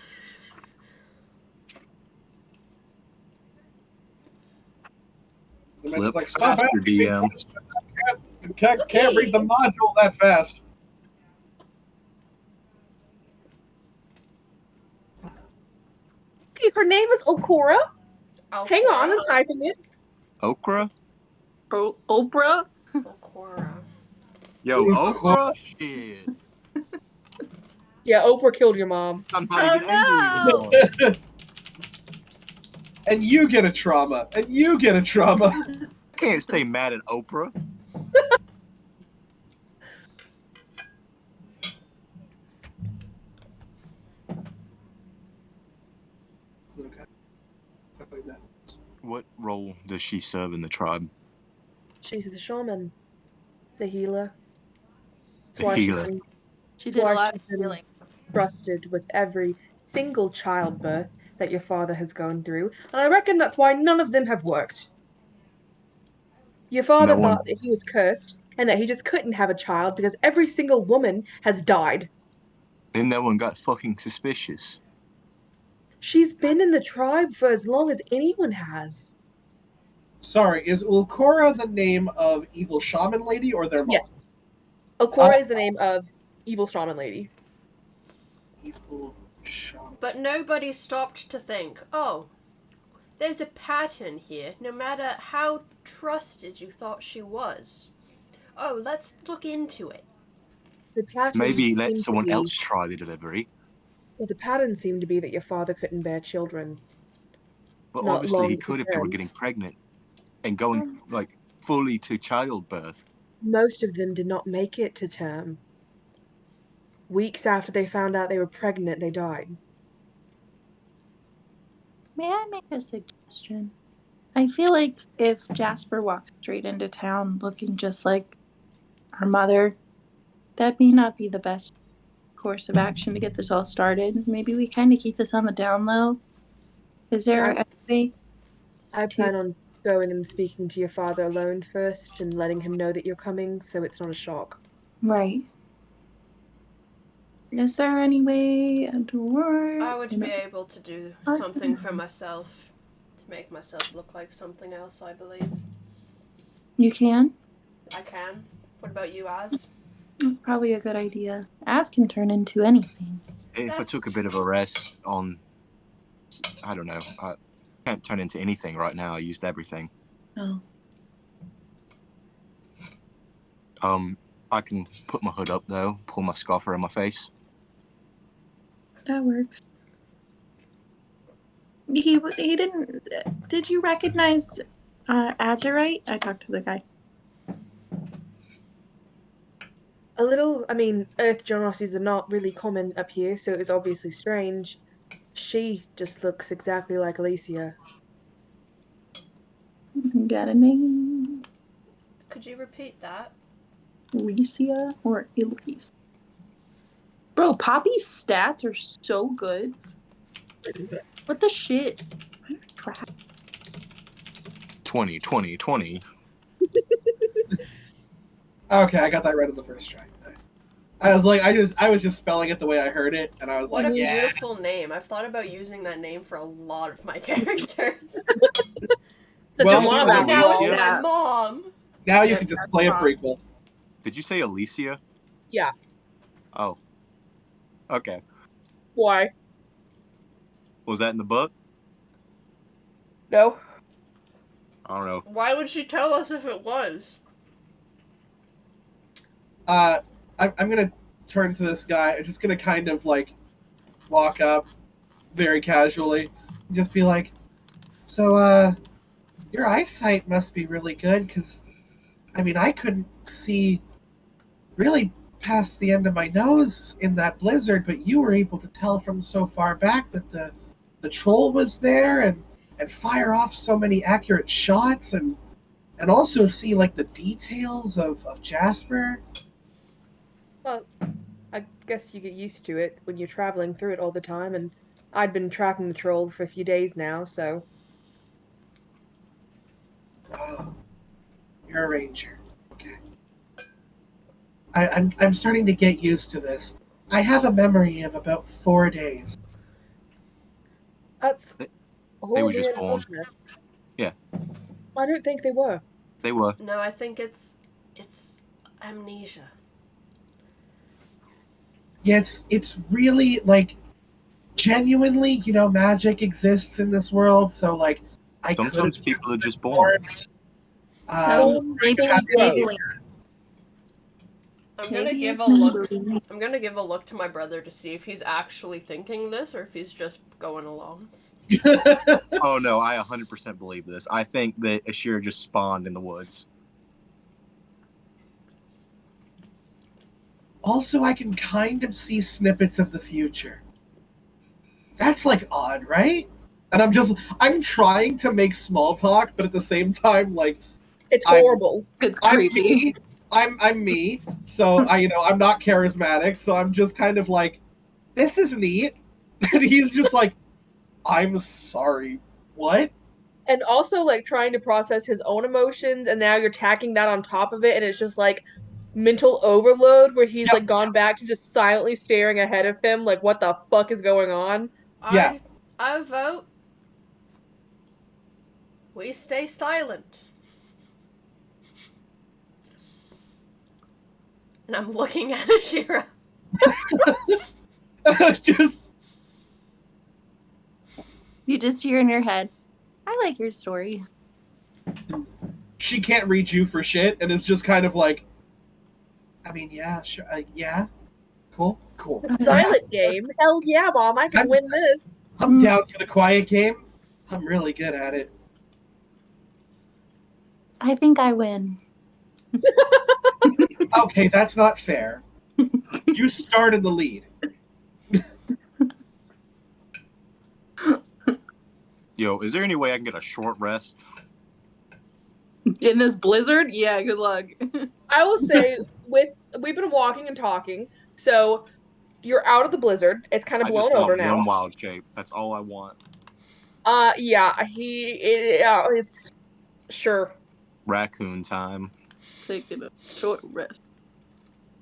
The man's Flip like, stop faster, asking me DM. questions. Can't read the module that fast. Okay, her name is Okora. Hang on, I'm Alcora? typing it. Okra? Oprah? Alcora. Yo, Okra. okra? Shit. Yeah, Oprah killed your mom. I'm not Oh, even angry no! anymore. And you get a trauma. And you get a trauma. I can't stay mad at Oprah. Okay. What role does she serve in the tribe? She's the shaman, the healer. The healer. She That's did a why lot she's of been healing. trusted with every single childbirth that your father has gone through, and I reckon that's why none of them have worked. Your father No thought one. that he was cursed and that he just couldn't have a child because every single woman has died. Then no one got fucking suspicious. She's been in the tribe for as long as anyone has. Sorry, is Ulcora the name of evil shaman lady or their mom? Yes. Okora is the name of evil shaman lady. Evil shaman. But nobody stopped to think, oh, there's a pattern here, no matter how trusted you thought she was. Oh, let's look into it. The pattern Maybe let seemed to someone be, else try the delivery. well, the pattern seemed to be that your father couldn't bear children. But Not obviously long he to could if they were term. getting pregnant and going like fully to childbirth. Most of them did not make it to term. Weeks after they found out they were pregnant, they died. May I make a suggestion? I feel like if Jasper walked straight into town looking just like her mother, that may not be the best course of action to get this all started. Maybe we kind of keep this on the down low. Is there a way I to? plan on going and speaking to your father alone first and letting him know that you're coming so it's not a shock. Right. Is there any way to work? I would be able to do something for myself, to make myself look like something else, I believe. You can? I can. What about you, Az? That's probably a good idea. As can turn into anything. If I took a bit of a rest on, I don't know, can't turn into anything right now. I used everything. Oh, I can put my hood up though, pull my scarf around my face. that works. He didn't. Did you recognize Azurite? I talked to the guy. A little, I mean, Earth generosities are not really common up here, so it was obviously strange. She just looks exactly like Alicia. Got a name? Could you repeat that? Alicia or Elise? Bro, Poppy's stats are so good. What the shit? I'm trash. 20, 20, 20. Okay, I got that right on the first try. Nice. I was like, I was just spelling it the way I heard it, and I was What like, a yeah. beautiful name. I've thought about using that name for a lot of my characters. Such Well, a she mom was after Now it's all. Alicia? my mom. Now you Yep, can just that's play a fine. prequel. Did you say Alicia? Yeah. Oh. Okay. Why? Was that in the book? No. I don't know. Why would she tell us if it was? I'm gonna turn to this guy. I'm just gonna kind of like walk up very casually and just be like, so your eyesight must be really good, because I mean I couldn't see really past the end of my nose in that blizzard, but you were able to tell from so far back that the troll was there, and fire off so many accurate shots, and also see like the details of Jasper. Well, I guess you get used to it when you're traveling through it all the time, and I'd been tracking the troll for a few days now, so. Oh, you're a ranger. Okay. I'm starting to get used to this. I have a memory of about 4 days. That's They were horribly just born. unfortunate. Yeah. I don't think they were. They were. No, I think it's amnesia. Yeah, it's really like genuinely, magic exists in this world. So like, I could Sometimes have people are just born. born. So maybe have to grow. maybe I'm gonna give a maybe look. maybe. I'm gonna give a look to my brother to see if he's actually thinking this or if he's just going along. Oh no, I 100% believe this. I think that Ashir just spawned in the woods. Also, I can kind of see snippets of the future. That's like odd, right? And I'm trying to make small talk, but at the same time, like, It's I'm- horrible. It's I'm creepy. me. I'm me. So I'm not charismatic. So I'm just kind of like, this is neat. And he's just like, I'm sorry. What? And also, like, trying to process his own emotions, and now you're tacking that on top of it, and it's just like mental overload where he's Yep. like gone back to just silently staring ahead of him, like, what the fuck is going on? Yeah. I vote. We stay silent. And I'm looking at Ashira. Just You just hear in your head, I like your story. she can't read you for shit, and it's just kind of like, I mean, yeah, sure, yeah, cool. Silent game? Hell yeah, mom, I can win this. I'm down for the quiet game. I'm really good at it. I think I win. Okay, that's not fair. You started the lead. Yo, is there any way I can get a short rest? In this blizzard? Yeah, good luck. I will say, we've been walking and talking, so you're out of the blizzard. It's kind of I blown just over want now. one wild shape. That's all I want. Yeah, it's sure. Raccoon time. Taking a short rest.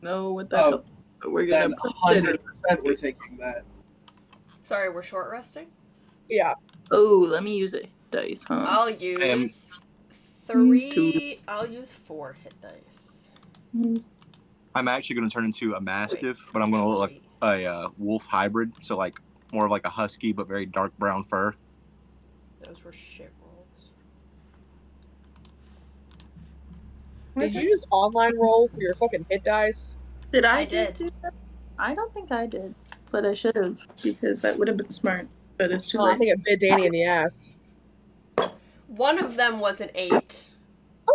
No, what the Oh, hell? We're Then gonna put it 100% we're taking that. Sorry, we're short resting? Yeah. Oh, let me use a dice, huh? I'll use 3. I'll use 4 hit dice. I'm actually going to turn into a mastiff, but I'm going to look like a wolf hybrid. So like more of like a husky, but very dark brown fur. Those were shit rolls. Did you just online roll for your fucking hit dice? Did I I just did. do that? I don't think I did, but I should have because that would have been smart. But it's too Oh, I late. think it bit Danny in the ass. One of them was an 8.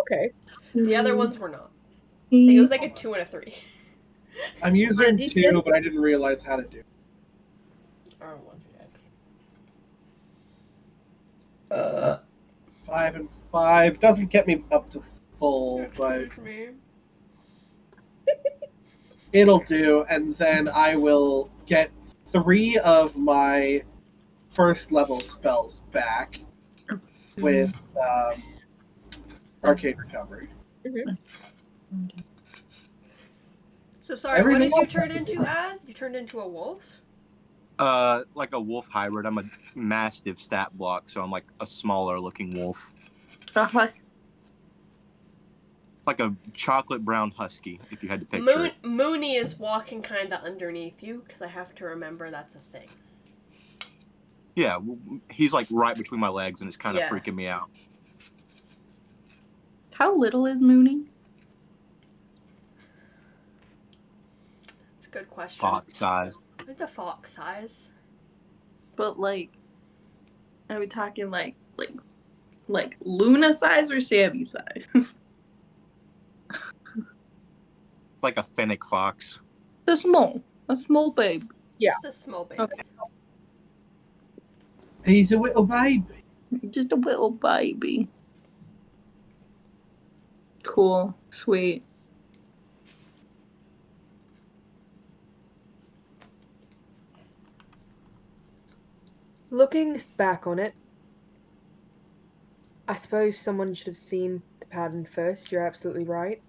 Okay. The other ones were not. I think it was like a 2 and a 3. I'm using D10? 2, but I didn't realize how to do it. I don't want the 5 and 5 doesn't get me up to full, but me. it'll do. And then I will get 3 of my first level spells back with Arcane Recovery. So sorry, Everything what did you else- turn into as? You turned into a wolf? Like a wolf hybrid. I'm a mastiff stat block, so I'm like a smaller looking wolf. A husk. Like a chocolate brown husky, if you had to picture it. Mooney is walking kind of underneath you, because I have to remember that's a thing. Yeah, he's like right between my legs, and it's kind of Yeah. freaking me out. How little is Mooney? It's a good question. Fox size. It's a fox size. But like, are we talking like Luna size or Sammy size? Like a fennec fox. A small babe. Yeah. Just a small baby. Okay. He's a little baby. Just a little baby. Cool. Sweet. Looking back on it, I suppose someone should have seen the pattern first. You're absolutely right.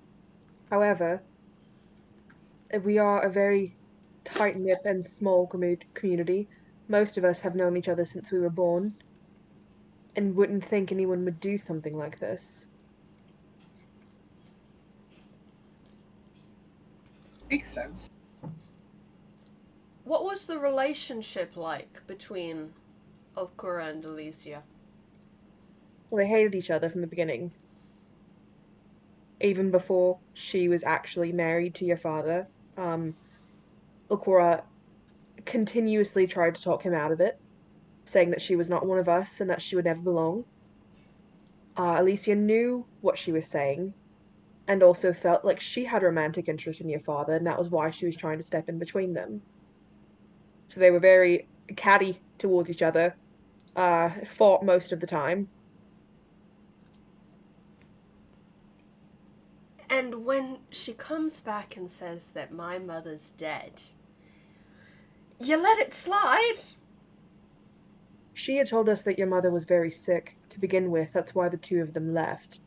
However, we are a very tight-knit and small community. Most of us have known each other since we were born, and wouldn't think anyone would do something like this. Makes sense. What was the relationship like between Ulcura and Alicia? Well, they hated each other from the beginning. Even before she was actually married to your father, Ulcura continuously tried to talk him out of it, saying that she was not one of us and that she would never belong. Alicia knew what she was saying and also felt like she had a romantic interest in your father, and that was why she was trying to step in between them. So they were very catty towards each other, fought most of the time. And when she comes back and says that my mother's dead, you let it slide? She had told us that your mother was very sick to begin with. That's why the two of them left.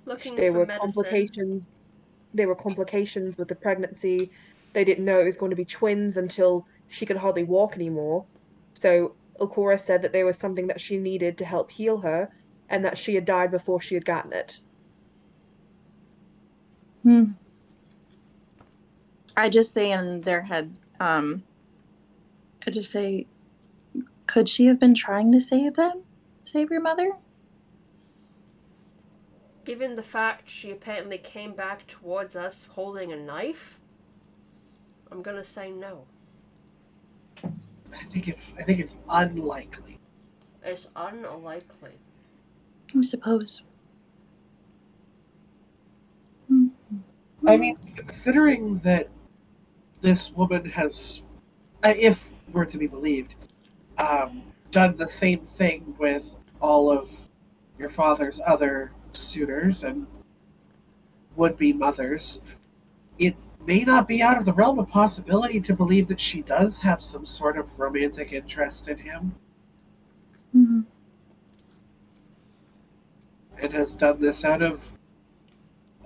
Looking There for were medicine. complications. There were complications with the pregnancy. They didn't know it was going to be twins until she could hardly walk anymore. So Ulcora said that there was something that she needed to help heal her, and that she had died before she had gotten it. I just say in their heads, I just say, could she have been trying to save them? Save your mother? Given the fact she apparently came back towards us holding a knife, I'm gonna say no. I think it's unlikely. It's unlikely. I suppose. I mean, considering that this woman has, if we're to be believed, done the same thing with all of your father's other suitors and would-be mothers, it may not be out of the realm of possibility to believe that she does have some sort of romantic interest in him and has done this out of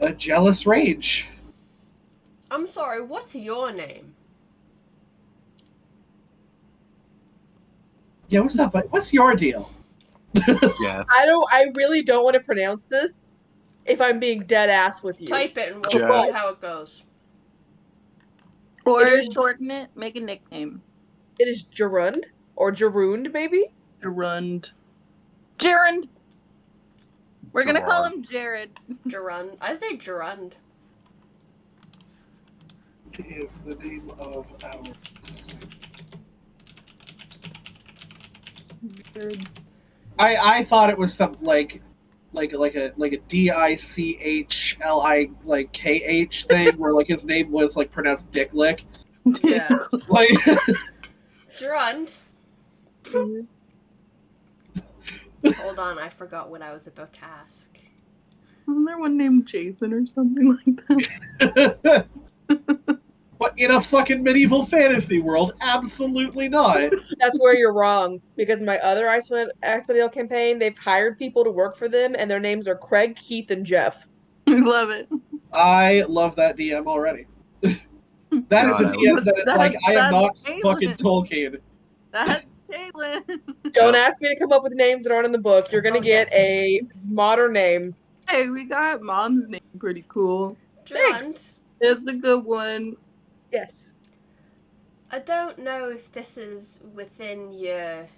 a jealous rage. I'm sorry, what's your name? Yeah, what's up, bud? What's your deal? Yeah. I really don't want to pronounce this if I'm being dead ass with you. Type it and we'll Jeff. see how it goes. Or It is- shorten it, make a nickname. It is Gerund. Or Jarund, maybe? Gerund. Gerund. We're gonna call Gerard. him Jared. Gerund. I say Gerund. Is the name of our. Jared. I thought it was something like a DICHLI like KH thing where like his name was like pronounced Dick Lick. Yeah. Like Gerund. Mhm. Hold on, I forgot what I was about to ask. Wasn't there one named Jason or something like that? but in a fucking medieval fantasy world, absolutely not. That's where you're wrong. Because my other Icewind Dale campaign, they've hired people to work for them, and their names are Craig, Keith, and Jeff. We love it. I love that DM already. That is a God, DM that is like, I am That's not Caitlin. fucking Tolkien. That's Caitlin. Don't Yep. ask me to come up with names that aren't in the book. You're gonna Oh, get yes. a modern name. Hey, we got mom's name pretty cool. Gerund. It's a good one. Yes. I don't know if this is within your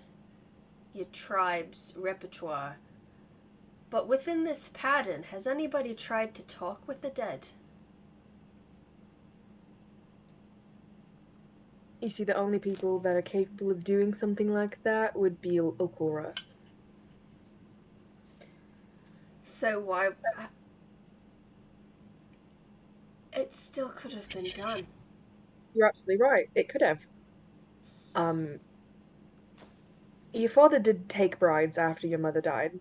tribe's repertoire, but within this pattern, has anybody tried to talk with the dead? You see, the only people that are capable of doing something like that would be Okora. So why? It still could have been done. You're absolutely right. It could have. Your father did take brides after your mother died.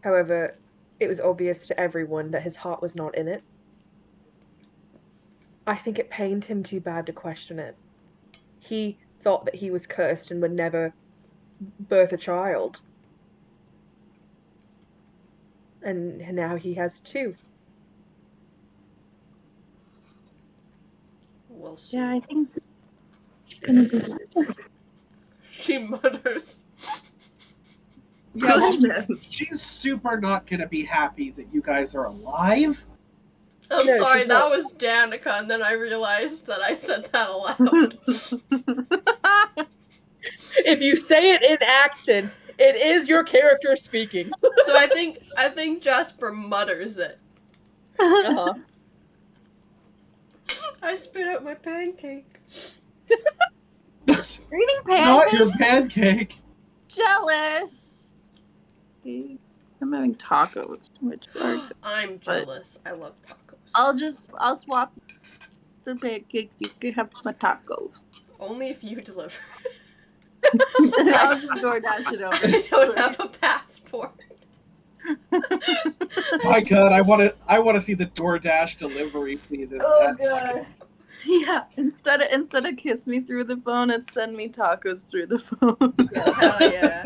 However, it was obvious to everyone that his heart was not in it. I think it pained him too bad to question it. He thought that he was cursed and would never birth a child. And now he has two. We'll see. Yeah, I think it's gonna be better. She mutters. Goodness. She's super not gonna be happy that you guys are alive. I'm No, sorry, she's that not. was Danica, and then I realized that I said that aloud. If you say it in accent, it is your character speaking. So I think Jasper mutters it. Uh-huh. I spit out my pancake. Eating Not pancakes? your pancake. Jealous. I'm having tacos, which are good. I'm jealous. I love tacos. I'll swap the pancakes. You can have my tacos. Only if you deliver. I'll just DoorDash it over. I don't have a passport. My God, I want to see the DoorDash delivery fee. Oh god. Yeah, instead of kiss me through the phone, it's send me tacos through the phone. Hell yeah.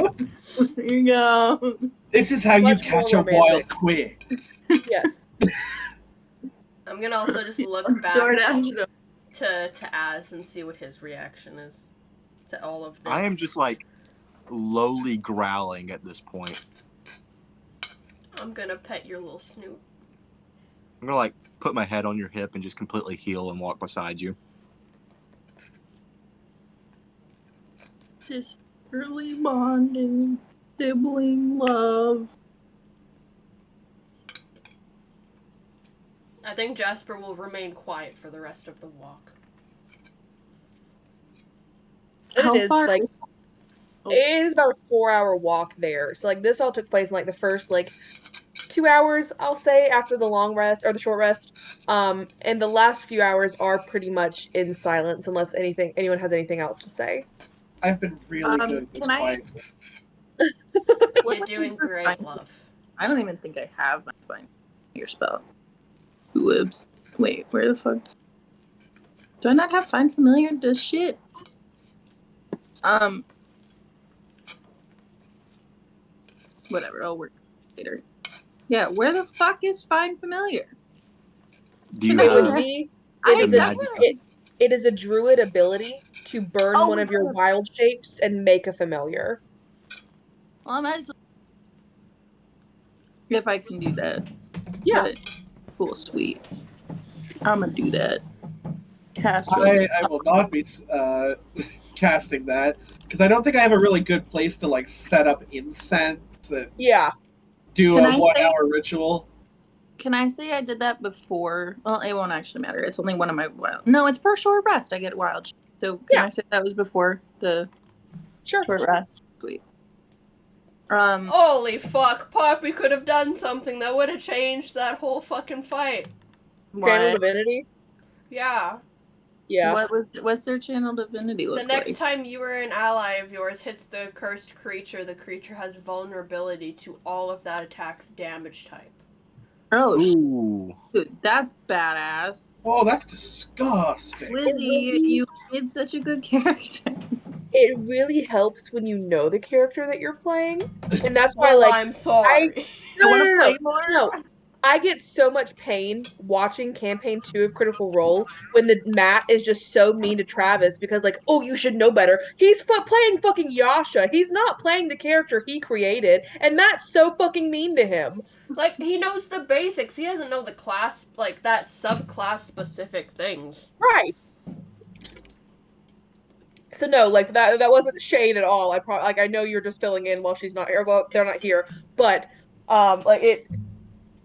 There you go. This is how Much you catch more a wild romantic. quid. Yes. I'm gonna also just look back DoorDash it over. to Az and see what his reaction is to all of this. I am just like lowly growling at this point. I'm gonna pet your little snoot. I'm gonna like put my head on your hip and just completely heel and walk beside you. Sisterly bonding, sibling love. I think Jasper will remain quiet for the rest of the walk. How It is far- like Oh. it is about a 4-hour walk there. So like this all took place in like the first like 2 hours, I'll say, after the long rest or the short rest. And the last few hours are pretty much in silence unless anyone has anything else to say. I've been really good at this can I- fight. You're doing great, love. I don't even think I have my find your spell. Whoops. Wait, where the fuck? Do I not have find familiar? Does shit. Whatever. I'll work later. Yeah, where the fuck is find familiar? Do you It would have be I it is a definitely- it is a druid ability to burn Oh, one of your God. wild shapes and make a familiar. Well, I might as well. If I can do that. Yeah. But, cool, sweet. I'm gonna do that. Cast. I will not be casting that. Because I don't think I have a really good place to like set up incense and Yeah. do Can a I 1 say- hour ritual. Can I say I did that before? Well, it won't actually matter. It's only one of my wild. No, it's per short rest. I get wild. So can Yeah. I say that was before the Sure. short rest? Sweet. Holy fuck, Poppy could have done something that would have changed that whole fucking fight. Channel What? divinity. Yeah. Yeah. What's their channel divinity look The next like? time you or an ally of yours hits the cursed creature, the creature has vulnerability to all of that attack's damage type. Oh, Ooh. dude, that's badass. Oh, that's disgusting. Lizzie, you made such a good character. It really helps when you know the character that you're playing, and that's why, Well, like, I'm sorry. no, I no, want no, to no, play more. no. I get so much pain watching campaign 2 of Critical Role when the Matt is just so mean to Travis because, like, oh, you should know better. He's playing fucking Yasha. He's not playing the character he created, and Matt's so fucking mean to him. Like, he knows the basics. He doesn't know the class, like, that subclass specific things. Right. So no, like that wasn't shade at all. I know you're just filling in while she's not here. Well, they're not here, but like it.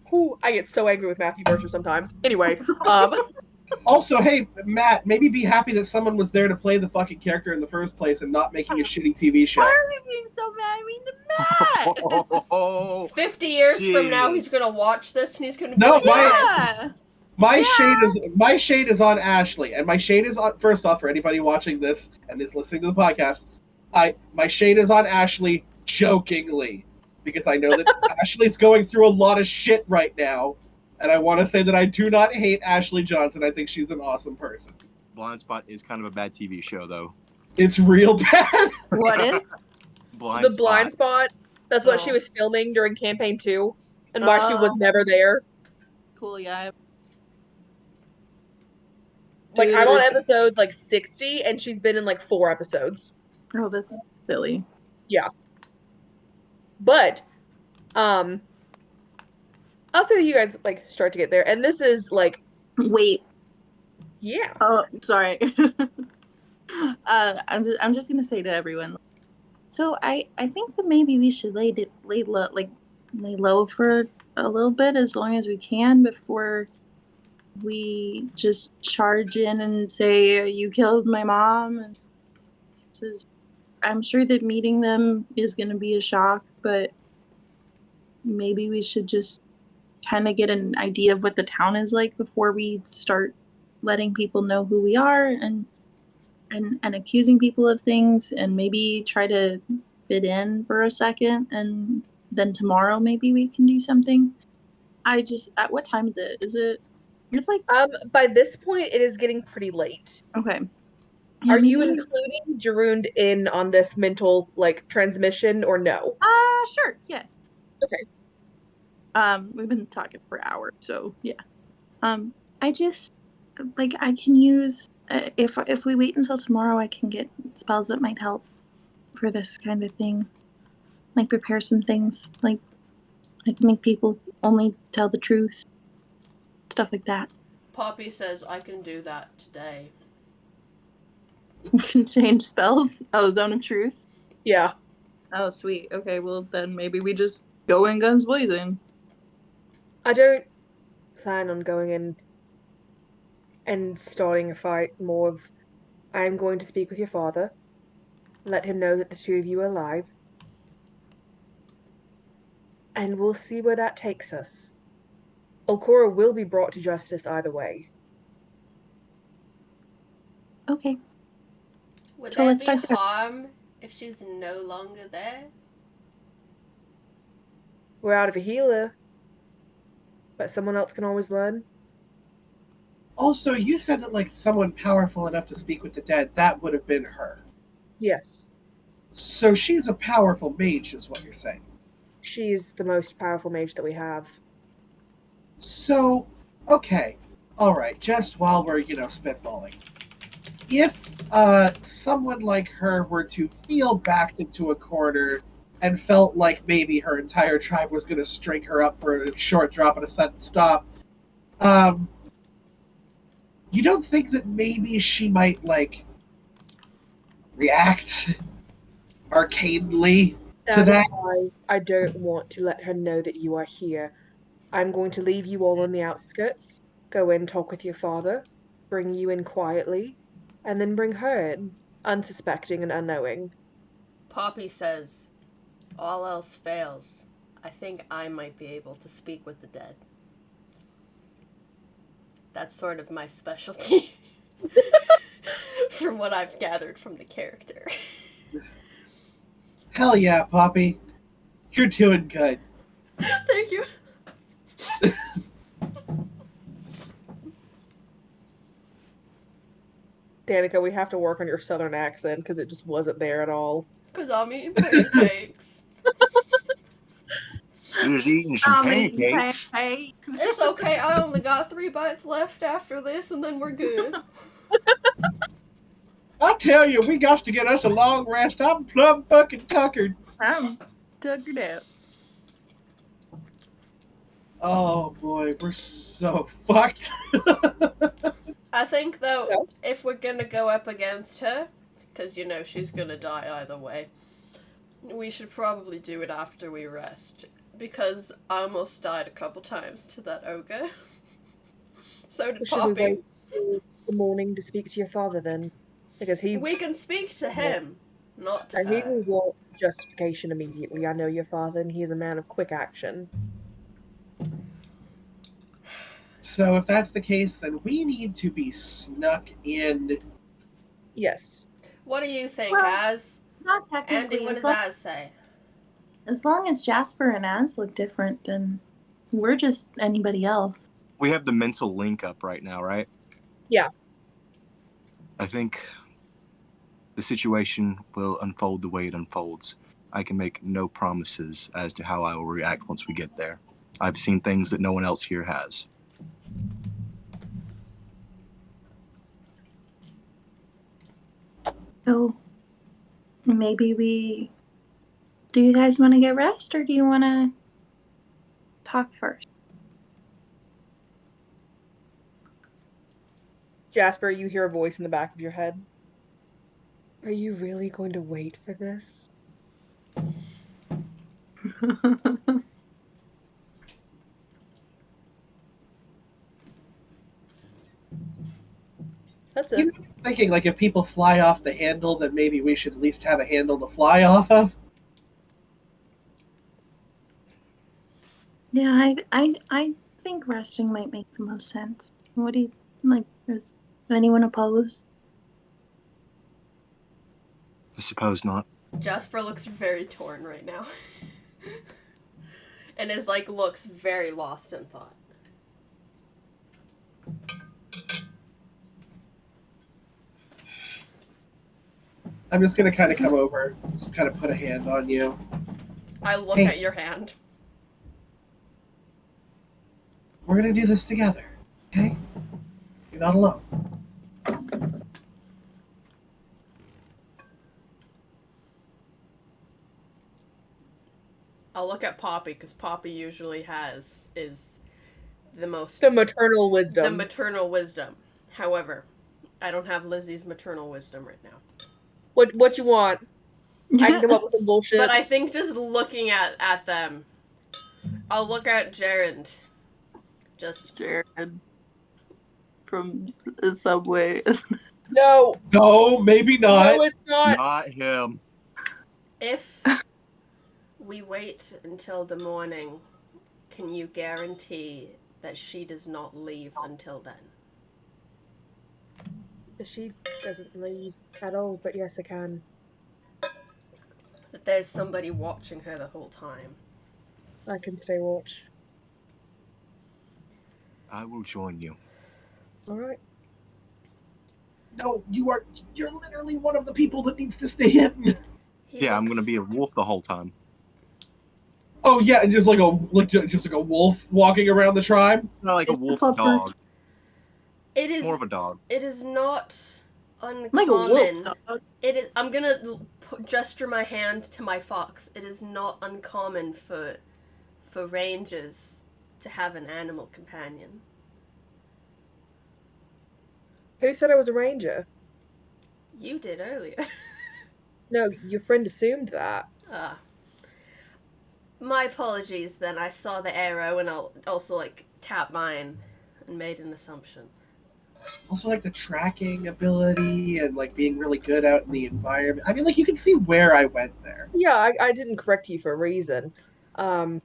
Whew, I get so angry with Matthew Mercer sometimes. Anyway, Also, hey, Matt, maybe be happy that someone was there to play the fucking character in the first place and not making a shitty TV show. Why are you being so mad mean to Matt? Oh, 50 years from now, shit. he's gonna watch this and he's gonna be No, like, yes. Yeah. My shade is on Ashley, and my shade is on, first off, for anybody watching this and is listening to the podcast, my shade is on Ashley jokingly, because I know that Ashley's going through a lot of shit right now, and I want to say that I do not hate Ashley Johnson. I think she's an awesome person. Blind Spot is kind of a bad TV show, though. It's real bad. What is? Blind the blind spot. That's what she Oh. was filming during campaign 2, and why she was never there. Cool, yeah. Like, Dude. I'm on episode like 60, and she's been in like 4 episodes. Oh, that's silly. But, I'll say that you guys like start to get there, and this is like, Wait. yeah. Oh, sorry. I'm just gonna say to everyone. So I think that maybe we should lay low for a little bit, as long as we can, before we just charge in and say you killed my mom. And I'm sure that meeting them is gonna be a shock, but maybe we should just kind of get an idea of what the town is like before we start letting people know who we are and accusing people of things, and maybe try to fit in for a second, and then tomorrow maybe we can do something. At what time is it? It's like By this point, it is getting pretty late. okay. Yeah, Are you maybe- including Jarund in on this mental like transmission or no? Sure, yeah. Okay. We've been talking for hours, so yeah. I just like I can use if we wait until tomorrow, I can get spells that might help for this kind of thing. Like prepare some things, like make people only tell the truth, stuff like that. Poppy says, I can do that today. You can change spells. Oh, Zone of Truth. Yeah. Oh, sweet. Okay, well then maybe we just go in guns blazing. I don't plan on going in and starting a fight. More of, I am going to speak with your father, let him know that the two of you are alive, and we'll see where that takes us. Ulcora will be brought to justice either way. Okay. Would So there let's be start there. harm if she's no longer there? We're out of a healer, but someone else can always learn. Also, you said that like someone powerful enough to speak with the dead, that would have been her. Yes, So she's a powerful mage, is what you're saying. she's the most powerful mage that we have. So, okay, all right. Just while we're spitballing, if someone like her were to feel backed into a corner and felt like maybe her entire tribe was going to string her up for a short drop and a sudden stop, you don't think that maybe she might like react arcanely to That is that. why I don't want to let her know that you are here. I'm going to leave you all on the outskirts, go in, talk with your father, bring you in quietly, and then bring her in, unsuspecting and unknowing. Poppy says, all else fails. I think I might be able to speak with the dead. That's sort of my specialty. From what I've gathered from the character. Hell yeah, Poppy. You're doing good. Thank you. Danica, we have to work on your southern accent because it just wasn't there at all. Because I'm eating pancakes. He was eating some pancakes. Pancakes. It's okay, I only got 3 bites left after this, and then we're good. I tell you, we got to get us a long rest. I'm plumb fucking tuckered. I'm tuckered out. Oh boy, we're so fucked. I think, though, No. if we're gonna go up against her, because, you know, she's gonna die either way, we should probably do it after we rest. Because I almost died a couple times to that ogre. So did Should we Poppy. wait till the morning to speak to your father then? Because We can speak to him, not to he her. will want justification immediately. I know your father, and he is a man of quick action. So if that's the case, then we need to be snuck in. Yes. What do you think, Well, Az? Not Andy, technically. what does Az say? As long as Jasper and Az look different, then we're just anybody else. We have the mental link up right now, right? Yeah. I think the situation will unfold the way it unfolds. I can make no promises as to how I will react once we get there. I've seen things that no one else here has. So maybe we. Do you guys want to get rest, or do you want to talk first? Jasper, you hear a voice in the back of your head. Are you really going to wait for this? That's You it. know, I was thinking, like, if people fly off the handle, then maybe we should at least have a handle to fly off of. Yeah, I think resting might make the most sense. What do you like? Is anyone opposed? I suppose not. Jasper looks very torn right now. And is like, looks very lost in thought. I'm just gonna kind of come over, just kind of put a hand on you. I look Hey. at your hand. We're gonna do this together, okay? You're not alone. I'll look at Poppy, because Poppy usually is the most... The maternal the wisdom. maternal wisdom. However, I don't have Lizzie's maternal wisdom right now. What you want? I can come up with some bullshit. But I think just looking at them, I'll look at Jared. Just... Jared from the subway. No, No, maybe not. no, it's not. Not him. If we wait until the morning, can you guarantee that she does not leave until then? She doesn't leave at all, but yes, I can. That there's somebody watching her the whole time. I can stay watch. I will join you. All right. No, you're literally one of the people that needs to stay hidden. Yeah, I'm gonna be a wolf the whole time. Oh yeah, and just like a wolf walking around the tribe. Not like a It's a wolf pupper. dog. It is More of a dog. It is not uncommon. Like a wolf dog. It is. I'm gonna gesture my hand to my fox. It is not uncommon for rangers to have an animal companion. Who said I was a ranger? You did earlier. No, your friend assumed that. Ah. My apologies then. I saw the arrow and I'll also, like, tap mine and made an assumption. Also, like the tracking ability and like being really good out in the environment. I mean, like you can see where I went there. Yeah, I didn't correct you for a reason. Um,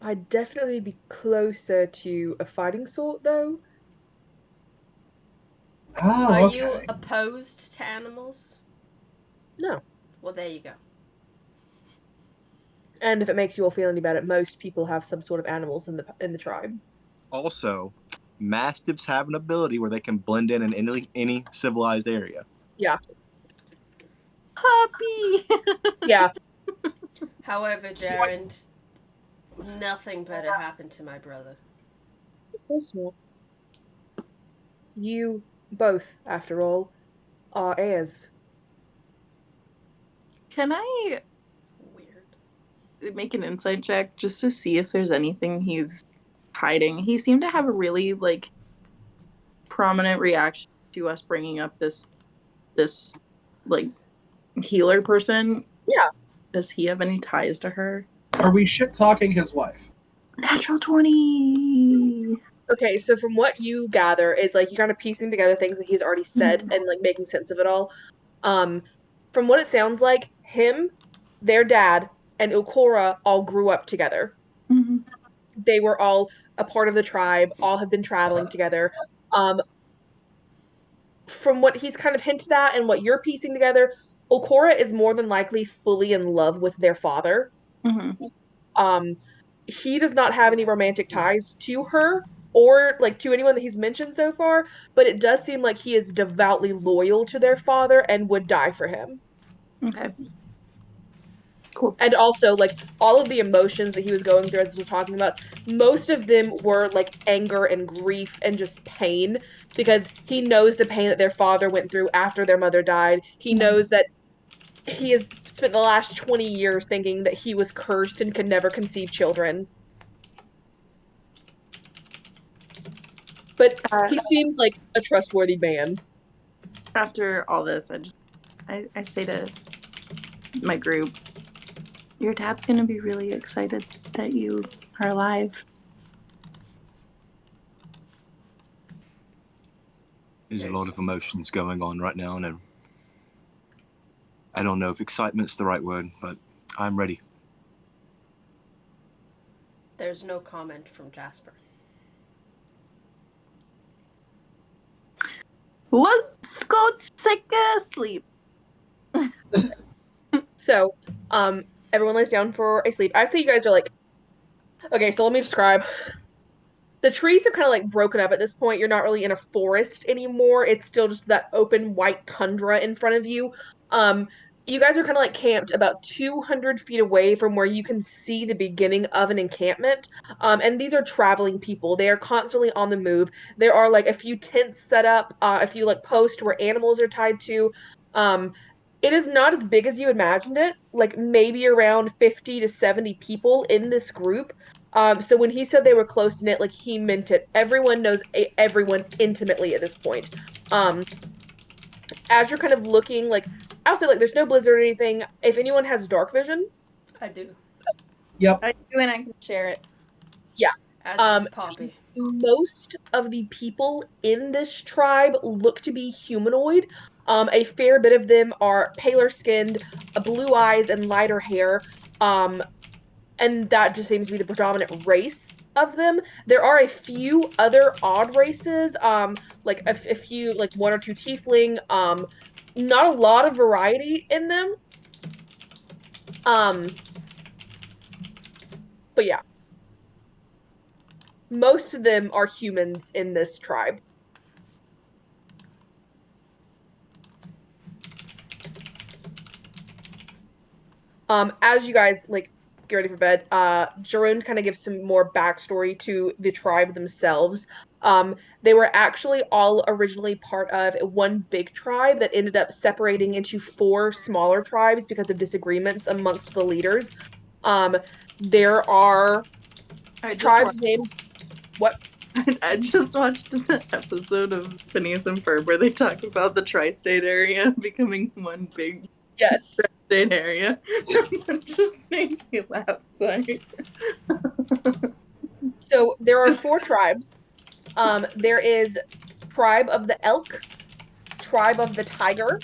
I'd definitely be closer to a fighting sort, though. Are Oh, you okay. opposed to animals? No. Well, there you go. And if it makes you all feel any better, most people have some sort of animals in the tribe. Also, mastiffs have an ability where they can blend in any civilized area. Yeah, Puppy. yeah. However, So Jared, nothing better happened to my brother. Of course not. You both, after all, are heirs. Can I Weird. make an insight check just to see if there's anything he's hiding? He seemed to have a really like prominent reaction to us bringing up this like healer person. Yeah. Does he have any ties to her? are we shit talking his wife? Natural 20. Okay, so from what you gather is like you're kind of piecing together things that he's already said and like making sense of it all. Um, from what it sounds like, him, their dad, and Ukora all grew up together. Mm-hmm. They were all a part of the tribe, all have been traveling together. Um, from what he's kind of hinted at and what you're piecing together, Okora is more than likely fully in love with their father. Mm-hmm. Um, he does not have any romantic ties to her or like to anyone that he's mentioned so far, but it does seem like he is devoutly loyal to their father and would die for him. Okay. Cool. And also, like all of the emotions that he was going through as we were talking about, most of them were like anger and grief and just pain because he knows the pain that their father went through after their mother died. He knows that he has spent the last 20 years thinking that he was cursed and could never conceive children. But Uh, he seems like a trustworthy man. After all this, I say to my group, your dad's gonna be really excited that you are alive. There's a lot of emotions going on right now, and I don't know if excitement's the right word, but I'm ready. There's no comment from Jasper. Let's go take a sleep. So, everyone lays down for a sleep. I'd say you guys are like, okay, so let me describe. The trees have kind of like broken up at this point. You're not really in a forest anymore. It's still just that open white tundra in front of you. Um, you guys are kind of like camped about 200 feet away from where you can see the beginning of an encampment. And these are traveling people. They are constantly on the move. There are like a few tents set up, a few like posts where animals are tied to. Um, it is not as big as you imagined it, like maybe around 50 to 70 people in this group. So when he said they were close knit, like he meant it. Everyone knows everyone intimately at this point. Um, as you're kind of looking, like I'll say, like there's no blizzard or anything. If anyone has dark vision, I do. Yep. I do, and I can share it. yeah. As does Um, Poppy. most of the people in this tribe look to be humanoid. A fair bit of them are paler skinned, blue eyes, and lighter hair. Um, and that just seems to be the predominant race of them. There are a few other odd races, like a few, like one or two tiefling. Not a lot of variety in them. Um, but yeah, most of them are humans in this tribe. As you guys like get ready for bed, Jerome kind of gives some more backstory to the tribe themselves. They were actually all originally part of one big tribe that ended up separating into four smaller tribes because of disagreements amongst the leaders. Um, there are I just tribes watched. named what? I just watched the episode of Phineas and Ferb where they talk about the tri-state area becoming one big Yes. State area. That just made me laugh. Sorry. So there are 4 tribes. There is tribe of the elk, tribe of the tiger,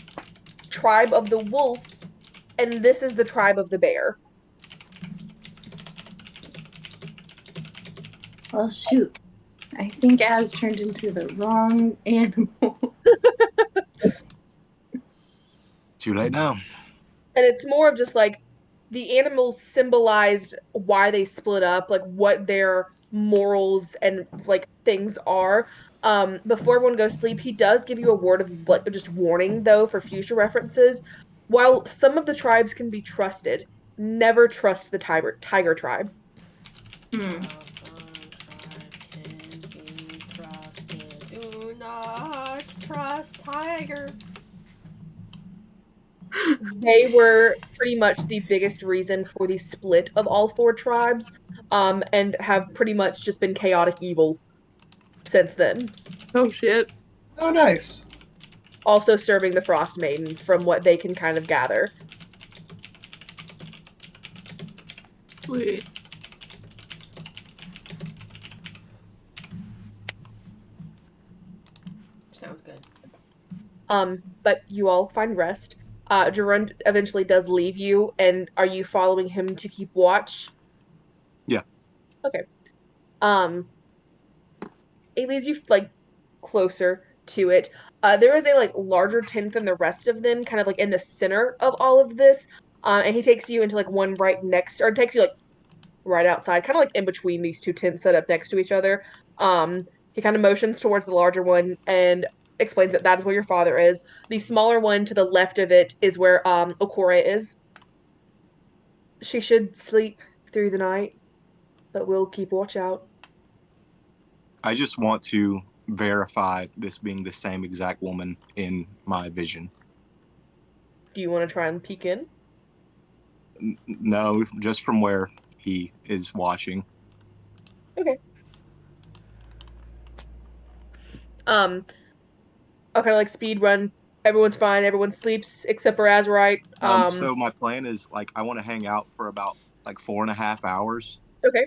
tribe of the wolf, and this is the tribe of the bear. Well, shoot. I think Az turned into the wrong animal. Too late now. And it's more of just like the animals symbolized why they split up, like what their morals and like things are. Before everyone goes to sleep, he does give you a word of like just warning though for future references. While some of the tribes can be trusted, never trust the tiger tribe. Hmm. Do not trust tiger. They were pretty much the biggest reason for the split of all 4 tribes, and have pretty much just been chaotic evil since then. Oh shit. Oh, nice. Also serving the Frost Maiden from what they can kind of gather. Wait. Sounds good. But you all find rest. Jerun eventually does leave you, and are you following him to keep watch? Yeah. Okay. It leads you like closer to it. There is a like larger tent than the rest of them, kind of like in the center of all of this. And he takes you into like one right next, or takes you like right outside, kind of like in between these 2 tents set up next to each other. He kind of motions towards the larger one and explains that that is where your father is. The smaller one to the left of it is where Okora is. She should sleep through the night, but we'll keep watch out. I just want to verify this being the same exact woman in my vision. Do you want to try and peek in? No, just from where he is watching. Okay. Um, okay, like speed run. Everyone's fine. Everyone sleeps except for Azurite. So my plan is like I want to hang out for about like 4.5 hours, Okay,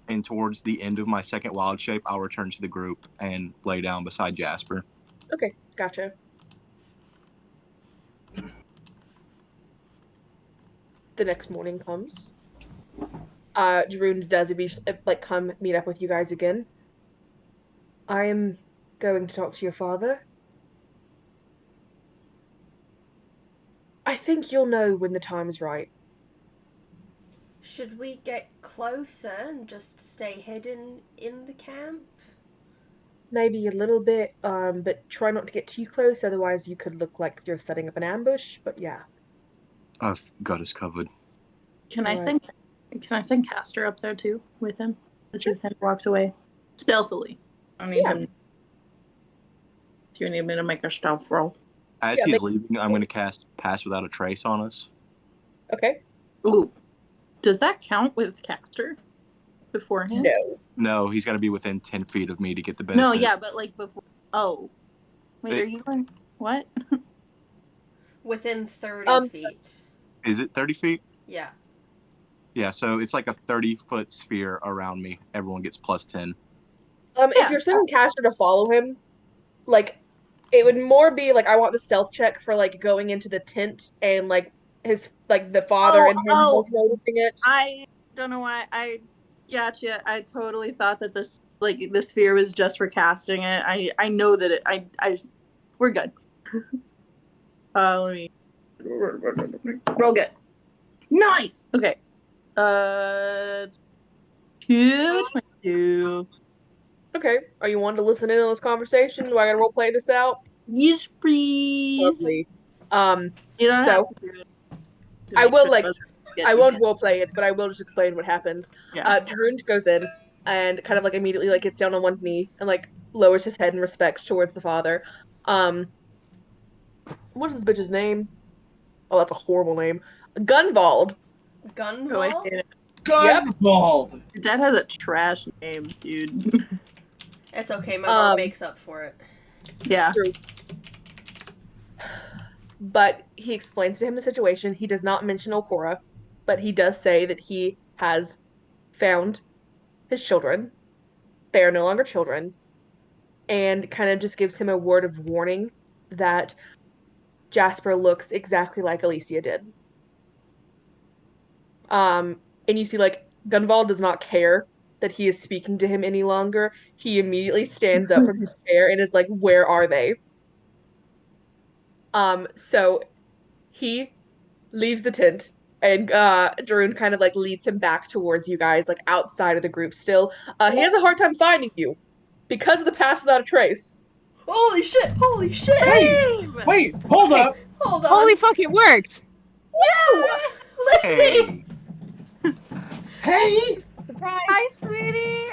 and towards the end of my second wild shape, I'll return to the group and lay down beside Jasper. okay, gotcha. The next morning comes. Jarun does like come meet up with you guys again. I am going to talk to your father. I think you'll know when the time is right. Should we get closer and just stay hidden in the camp? Maybe a little bit, but try not to get too close, otherwise you could look like you're setting up an ambush. But yeah. I've got us covered. Can I Alright. send Castor up there too with him as Sure. he kind of walks away stealthily? I don't need Yeah. him. Do you need me to make a stealth roll? As Yeah, he's leaving, I'm going to cast Pass Without a Trace on us. Okay. Ooh, does that count with Castor beforehand? No. No, he's got to be within 10 feet of me to get the benefit. No, yeah, but like before. Oh, wait, are you going? What? Within 30 feet. Is it 30 feet? Yeah. Yeah, so it's like a 30-foot sphere around me. Everyone gets plus 10. If Yeah. you're sending Castor to follow him, like it would more be like I want the stealth check for like going into the tent and like his like the father and him both noticing it. I don't know why I gotcha. I totally thought that this the sphere was just for casting it. I know that it. We're good. Let me roll good. Nice. Okay. 222. Okay. Are you wanting to listen in on this conversation? Do I gotta role play this out? Yes, please. Lovely. You don't So- have to do it. to I make will sure like those get I you. won't role play it, but I will just explain what happens. Yeah. Tarun goes in and kind of like immediately like gets down on one knee and like lowers his head in respect towards the father. What is this bitch's name? Oh, that's a horrible name. Gunvald. Oh, I Gunval? hate it. Gunvald. Your dad has a trash name, dude. It's okay, my mom Um, makes up for it. Yeah. True. But he explains to him the situation. He does not mention Okora, but he does say that he has found his children. They are no longer children, and kind of just gives him a word of warning that Jasper looks exactly like Alicia did. And you see, like, Gunvald does not care that he is speaking to him any longer. He immediately stands up from his chair and is like, "Where are they?" So he leaves the tent and Darun kind of like leads him back towards you guys, like outside of the group still. He has a hard time finding you because of the pass without a trace. Holy shit! Holy shit! Wait, hold Hey, up. hold on. Holy fuck, it worked! Yeah! Lindsay! Hey! Surprise! Hi, sweetie.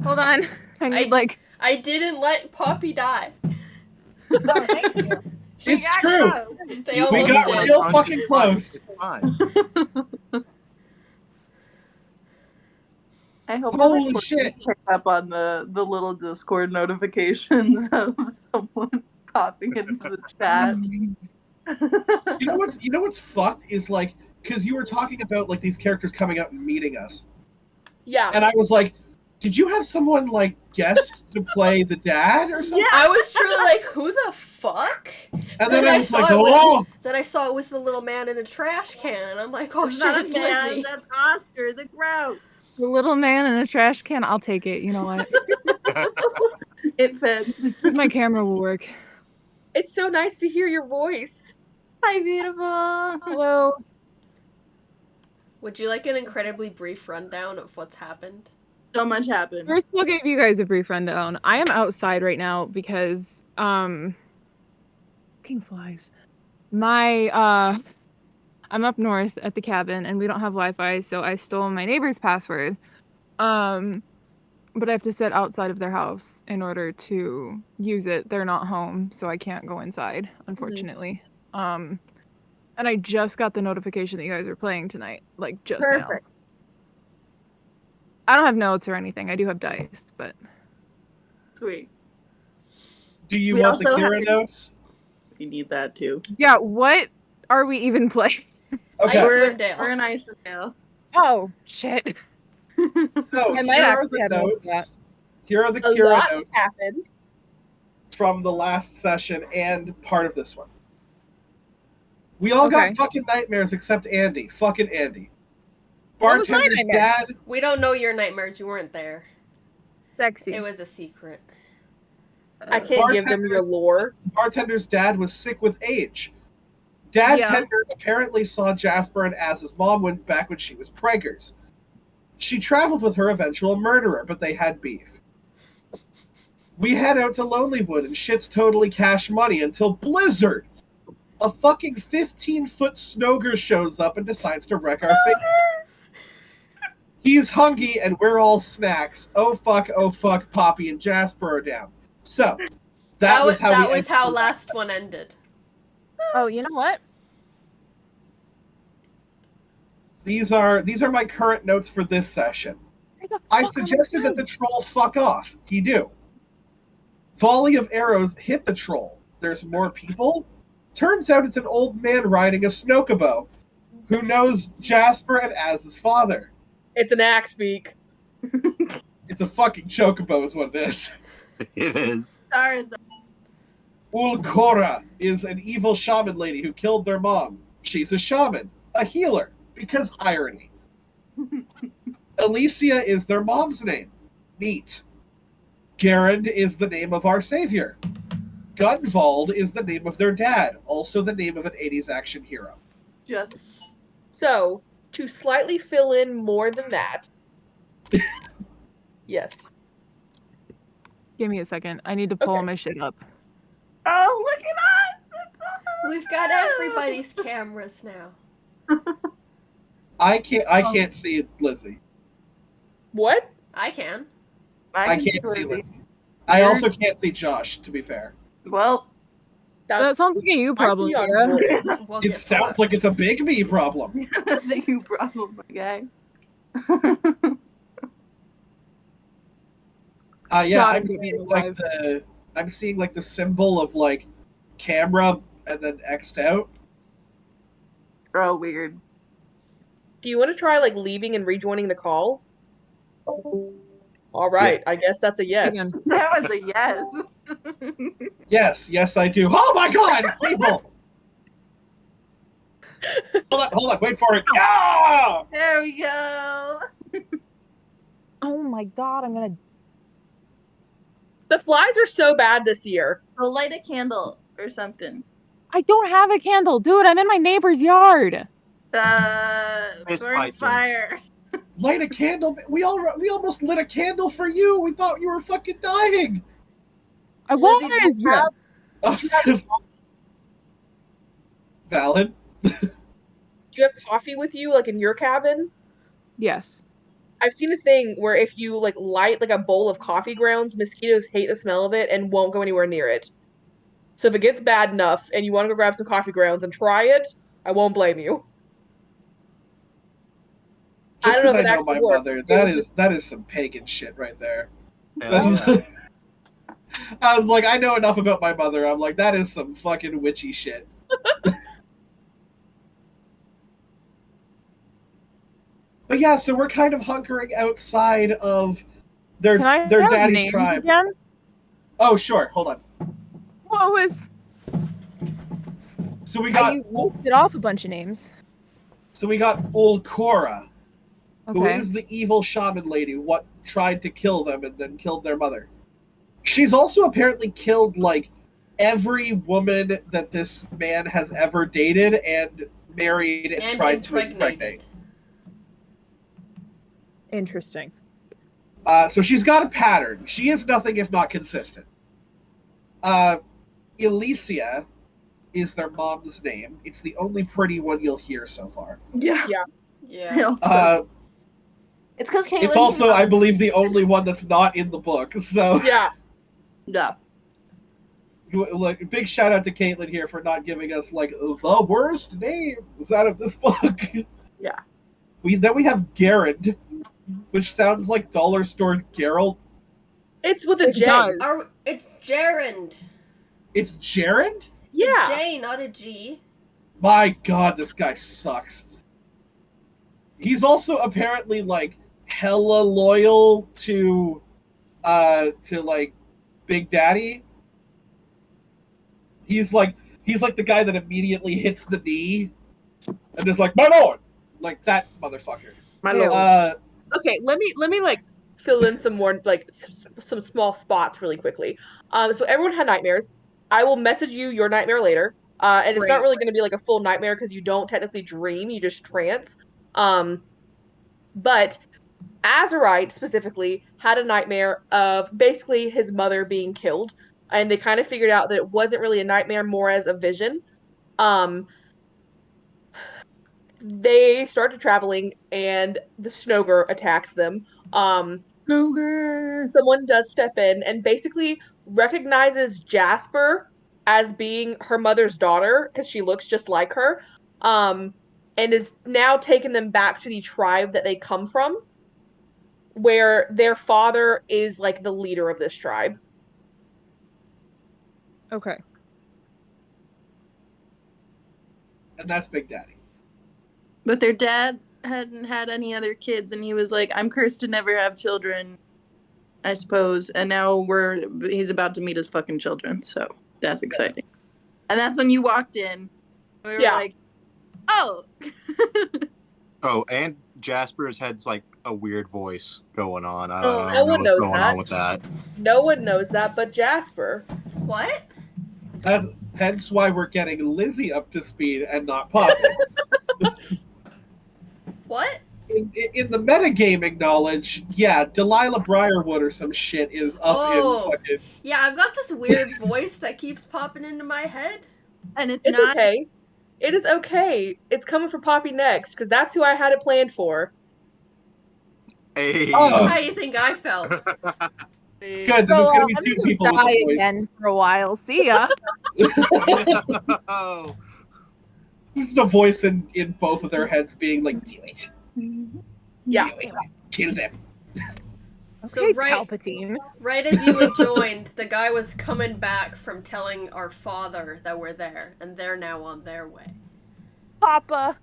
Hold on. I need like. I didn't let Poppy die. Oh, thank you. It's true. They We almost got did. real fucking close. It's fine. I hope Holy my shit. picked up on the little Discord notifications of someone popping into the chat. You know what's fucked is like, because you were talking about like these characters coming out and meeting us, Yeah. and I was like, did you have someone like guest to play the dad or something? I was truly like, who the fuck? And then I I was saw like, it when- oh, Then I saw it was the little man in a trash can, and I'm like, oh It's shit, not a it's man, Lizzie. that's Oscar the Grouch. The little man in a trash can. I'll take it. You know what? It fits. Just think my camera will work. It's so nice to hear your voice. Hi, beautiful. Hello. Would you like an incredibly brief rundown of what's happened? So much happened. First, we'll give you guys a brief rundown. I am outside right now because fucking flies. I'm up north at the cabin and we don't have Wi-Fi, so I stole my neighbor's password. But I have to sit outside of their house in order to use it. They're not home, so I can't go inside, unfortunately. And I just got the notification that you guys are playing tonight, like just now. Perfect. I don't have notes or anything. I do have dice, but Sweet. do you We want the also have- Kira notes? If you need that too. yeah, what are we even playing? Okay, Icewind Dale. We're in Icewind Dale. Oh shit. so I might here are actually the have notes for notes. Here are the A Kira lot notes happened. from the last session and part of this one. We all Okay. got fucking nightmares except Andy. Fucking Andy. What was my Bartender's nightmare? dad. We don't know your nightmares, you weren't there. Sexy. It was a secret. I can't give them your lore. Bartender's dad was sick with age. Dad Yeah. Tender apparently saw Jasper and Az's mom back when she was preggers. She traveled with her eventual murderer, but they had beef. We head out to Lonelywood and shit's totally cash money until Blizzard, a fucking 15-foot Snoger, shows up and decides to wreck our face. He's hungry and we're all snacks. Oh fuck, Poppy and Jasper are down. So, that was how we ended how the- last one ended. Oh, you know what? These are my current notes for this session. Where the I fuck am suggested that the troll fuck off. He do. Volley of arrows hit the troll. There's more people. Turns out it's an old man riding a snokobo who knows Jasper and Az's father. It's an axe beak. It's a fucking chocobo is what it is. It is. Stars. Ulcora is an evil shaman lady who killed their mom. She's a shaman, a healer, because irony. Alicia is their mom's name. Neat. Garand is the name of our savior. Gunvald is the name of their dad, also the name of an 80s action hero. Just So, to slightly fill in more than that. Yes. Give me a second. I need to pull Okay. my shit up. oh, look at us! It's so We've got everybody's cameras now. I can't see Lizzie. What? I can. I can can't see Lizzie. Lizzie. I also can't see Josh, to be fair. Well, That sounds like a you problem, Might be on Kira. board. We'll It get sounds fucked. like it's a big me problem. that's a you problem, my guy. Yeah, God, I'm get me seeing alive. I'm seeing like the symbol of like camera and then X'd out. Oh, weird. Do you want to try like leaving and rejoining the call? All right, I guess that's a yes. Again. That was a yes. Yes, I do. Oh my god, people! Hold on, wait for it. Yeah! There we go. Oh my god, I'm gonna. The flies are so bad this year. Go light a candle or something. I don't have a candle, dude. I'm in my neighbor's yard. Fist Burn fight them. fire. Light a candle. We almost lit a candle for you. We thought you were fucking dying. I Lizzie, do was. you have Valid. do you have coffee with you, like in your cabin? Yes. I've seen a thing where if you like light like a bowl of coffee grounds, mosquitoes hate the smell of it and won't go anywhere near it. So if it gets bad enough and you want to go grab some coffee grounds and try it, I won't blame you. I Just don't know because if I it know actually my works. mother, It was that is some pagan shit right there. Hell yeah. I was like, I know enough about my mother. I'm like, that is some fucking witchy shit. But yeah, so we're kind of hunkering outside of their Can I their have daddy's names tribe. again? Oh, sure. Hold on. What was? So we got You listed off a bunch of names. Old Cora, who Okay. is the evil shaman lady what tried to kill them and then killed their mother. She's also apparently killed like every woman that this man has ever dated and married and tried to impregnate. Interesting. So she's got a pattern. She is nothing if not consistent. Elysia is their mom's name. It's the only pretty one you'll hear so far. Yeah. Yeah. It's because Caitlin. It's also, I believe, the only one that's not in the book. So, yeah. Yeah. look, big shout out to Caitlin here for not giving us like the worst names out of this book. Yeah. Then we have Garrett, which sounds like dollar store Geralt. It's with a It J. does. It's Gerund. It's Jared? It's Yeah. a J, not a G. My god, this guy sucks. He's also apparently like hella loyal to like Big Daddy. He's like the guy that immediately hits the knee and is like, my lord! Like that motherfucker. My Ew. lord. Okay, let me like fill in some more like some small spots really quickly. So everyone had nightmares. I will message you your nightmare later. And it's not Great. really going to be like a full nightmare because you don't technically dream, you just trance. But Azurite specifically had a nightmare of basically his mother being killed, and they kind of figured out that it wasn't really a nightmare, more as a vision. Um, they started traveling, and the Snogre attacks them. Ogre. Someone does step in and basically recognizes Jasper as being her mother's daughter because she looks just like her. And is now taking them back to the tribe that they come from, where their father is like the leader of this tribe. Okay. And that's Big Daddy. But their dad hadn't had any other kids, and he was like, "I'm cursed to never have children, I suppose." And now he's about to meet his fucking children, so that's exciting. And that's when you walked in. We were like, "Oh." Oh, and Jasper's had like a weird voice going on. I Oh, don't no know one what's knows going that. on with that. No one knows that but Jasper. What? Hence why we're getting Lizzie up to speed and not Poppy. What? In the metagaming knowledge, yeah, Delilah Briarwood or some shit is up in fucking... Yeah, I've got this weird voice that keeps popping into my head. And it's It's not okay. It is okay. It's coming for Poppy next, because that's who I had it planned for. Hey. Oh. How you think I felt? Good, there's gonna be I'm two gonna people with die a voice. again for a while. See ya. Oh. This is the voice in both of their heads being like, do it. Yeah. Do it. Kill them. So Okay, right, Palpatine. right as you had joined, the guy was coming back from telling our father that we're there, and they're now on their way. Papa.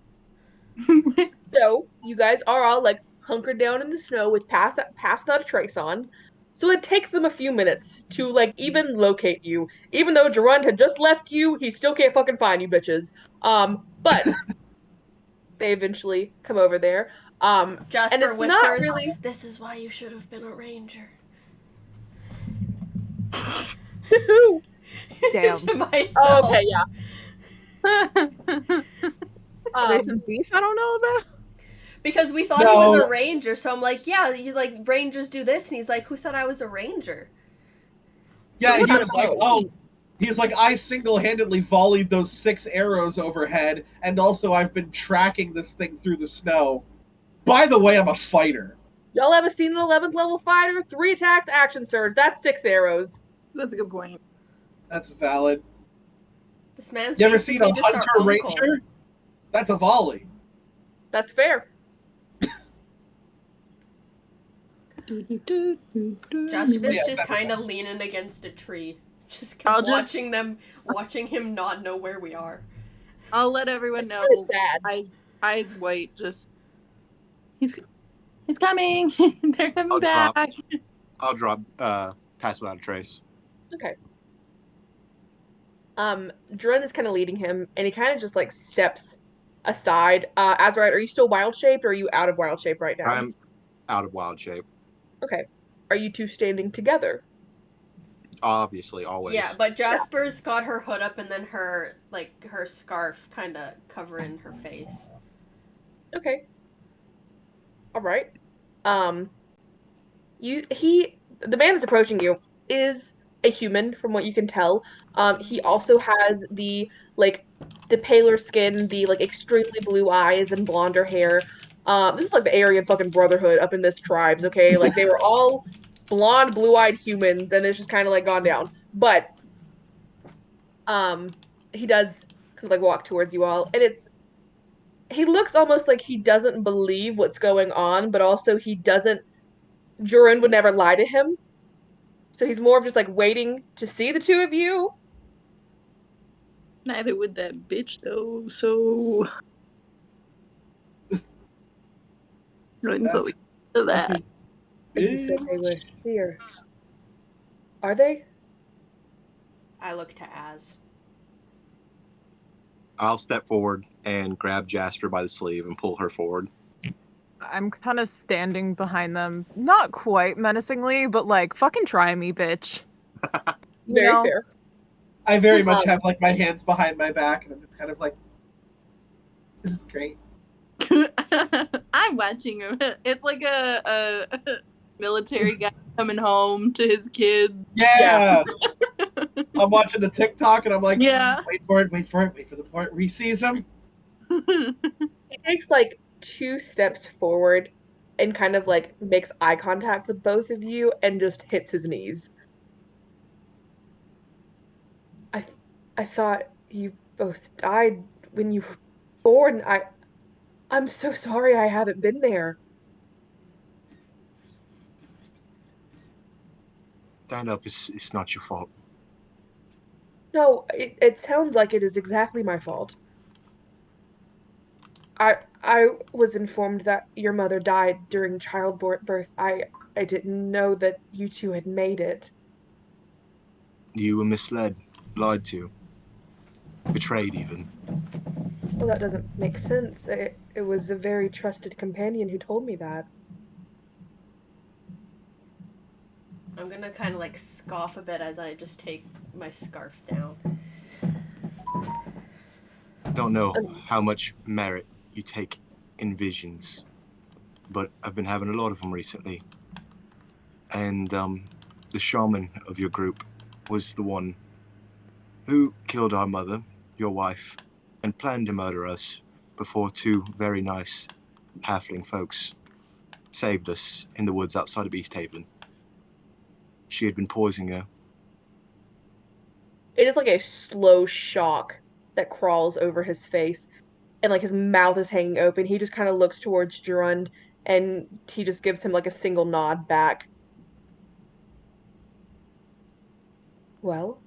So you guys are all like hunkered down in the snow with passed out a trace on. So it takes them a few minutes to like even locate you. Even though Durand had just left you, he still can't fucking find you bitches. But they eventually come over there. And Jasper it's not whispers, really "This is why you should have been a ranger." Damn. To Oh, myself. okay, yeah. There's some Um, beef I don't know about. Because we thought he was a No, ranger, so I'm like, yeah, he's like, rangers do this, and he's like, who said I was a ranger? yeah, What he the was like, hell? oh, he was like, I single-handedly volleyed those 6 arrows overhead, and also I've been tracking this thing through the snow. By the way, I'm a fighter. y'all ever seen an 11th level fighter? 3 attacks, action surge. That's 6 arrows. That's a good point. That's valid. This man's You ever seen a basically just our hunter uncle. ranger? That's a volley. That's fair. Jasper's Yes, just that's kind of leaning against a tree, just I'll just- watching him not know where we are. I'll let everyone know. Kinda sad. Eyes white. Just he's coming. They're coming I'll back. drop Pass Without a Trace. Okay. Dren is kind of leading him, and he kind of just like steps aside. Azurite, are you still wild shaped, or are you out of wild shape right now? I'm out of wild shape. Okay. Are you two standing together? Obviously, always. Yeah, but Jasper's got her hood up and then her scarf kind of covering her face. Okay. All right. The man that's approaching you is a human, from what you can tell. He also has the paler skin, the like extremely blue eyes and blonder hair. This is like the Aryan fucking Brotherhood up in this tribes, okay? Like they were all blonde, blue-eyed humans, and it's just kind of like gone down. But um, he does kind of like walk towards you all, and he looks almost like he doesn't believe what's going on, but also he doesn't. Jurin would never lie to him, so he's more of just like waiting to see the two of you. Neither would that bitch though. So until we do that. And he said they were here. Are they? I look to Az. I'll step forward and grab Jasper by the sleeve and pull her forward. I'm kind of standing behind them, not quite menacingly, but like, fucking try me, bitch. You Very know? fair. I very much Um, have like my hands behind my back, and I'm just kind of like, this is great. I'm watching him. It's like a military guy coming home to his kids. Yeah. I'm watching the TikTok, and I'm like, Yeah. wait for it, wait for the point where he sees him. He takes like 2 steps forward and kind of like makes eye contact with both of you and just hits his knees. I thought you both died when you were born. I'm so sorry I haven't been there. Stand up, it's not your fault. No, it sounds like it is exactly my fault. I was informed that your mother died during childbirth. I didn't know that you two had made it. You were misled, lied to, betrayed even. Well, that doesn't make sense. It was a very trusted companion who told me that. I'm gonna kind of like scoff a bit as I just take my scarf down. Don't know how much merit you take in visions, but I've been having a lot of them recently. And the shaman of your group was the one who killed our mother, your wife, and planned to murder us before 2 very nice halfling folks saved us in the woods outside of East Haven. She had been poisoning her. It is like a slow shock that crawls over his face, and like his mouth is hanging open. He just kind of looks towards Jurund, and he just gives him like a single nod back. Well,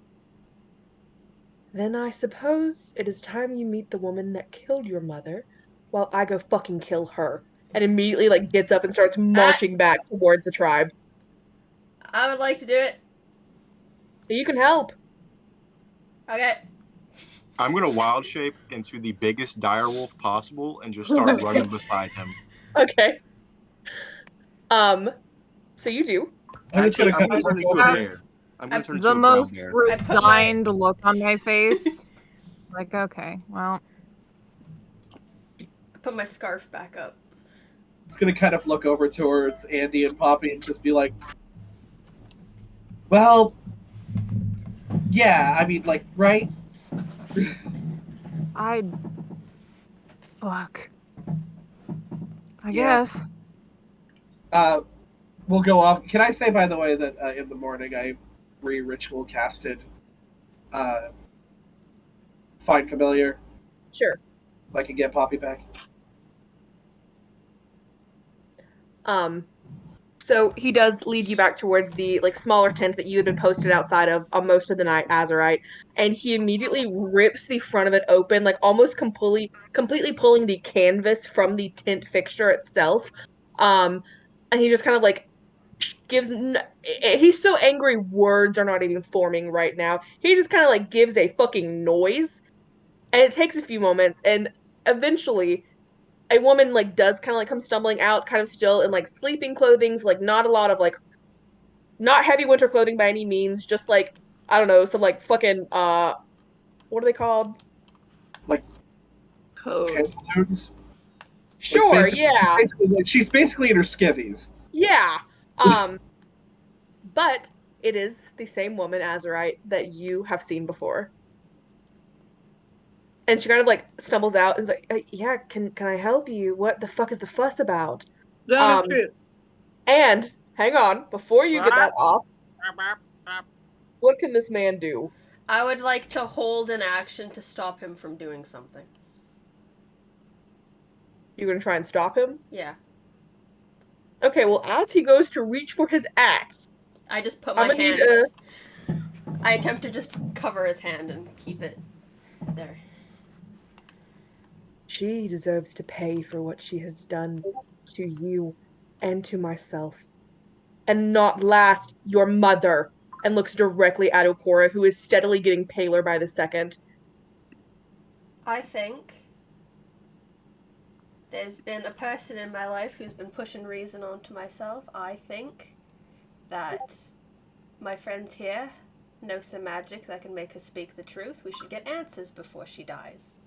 then I suppose it is time you meet the woman that killed your mother while I go fucking kill her. And immediately like gets up and starts Uh, marching back towards the tribe. I would like to do it. You can help. Okay. I'm gonna wild shape into the biggest direwolf possible and just start running beside him. Okay. Um, so you do. I'm just Actually, gonna I'm kind gonna of turn look into a over. bear. I'm I, gonna turn into The a brown most bear. I put my resigned look on my face. Like, okay, well, I put my scarf back up. Just gonna kind of look over towards Andy and Poppy and just be like, well, yeah, I mean, like, right? I fuck. I Yeah. guess. Uh, we'll go off. Can I say, by the way, that in the morning I re-ritual casted uh, Find Familiar Sure. so I can get Poppy back? Um, so he does lead you back towards the like smaller tent that you had been posted outside of most of the night, Azurite, and he immediately rips the front of it open, like almost completely pulling the canvas from the tent fixture itself. Um, and he just kind of like he's so angry words are not even forming right now. He just kind of like gives a fucking noise, and it takes a few moments, and eventually a woman like does kind of like come stumbling out, kind of still in like sleeping clothing, so, like not a lot of like not heavy winter clothing by any means, just like I don't know, some like fucking what are they called? Like Code. pantaloons? Like Sure, yeah. she's basically in her skivvies. Yeah. Um but it is the same woman Azurite that you have seen before. And she kind of like stumbles out and is like, "Yeah, can I help you? What the fuck is the fuss about?" Zone of Um truth. and hang on, before you get that off, what can this man do? I would like to hold an action to stop him from doing something. You gonna try and stop him? Yeah. Okay, well, as he goes to reach for his axe, I just put I'm my gonna need hand. I attempt to just cover his hand and keep it there. She deserves to pay for what she has done to you and to myself. And not last, your mother. And looks directly at Okora, who is steadily getting paler by the second. I think there's been a person in my life who's been pushing reason onto myself. I think that my friends here know some magic that can make her speak the truth. We should get answers before she dies.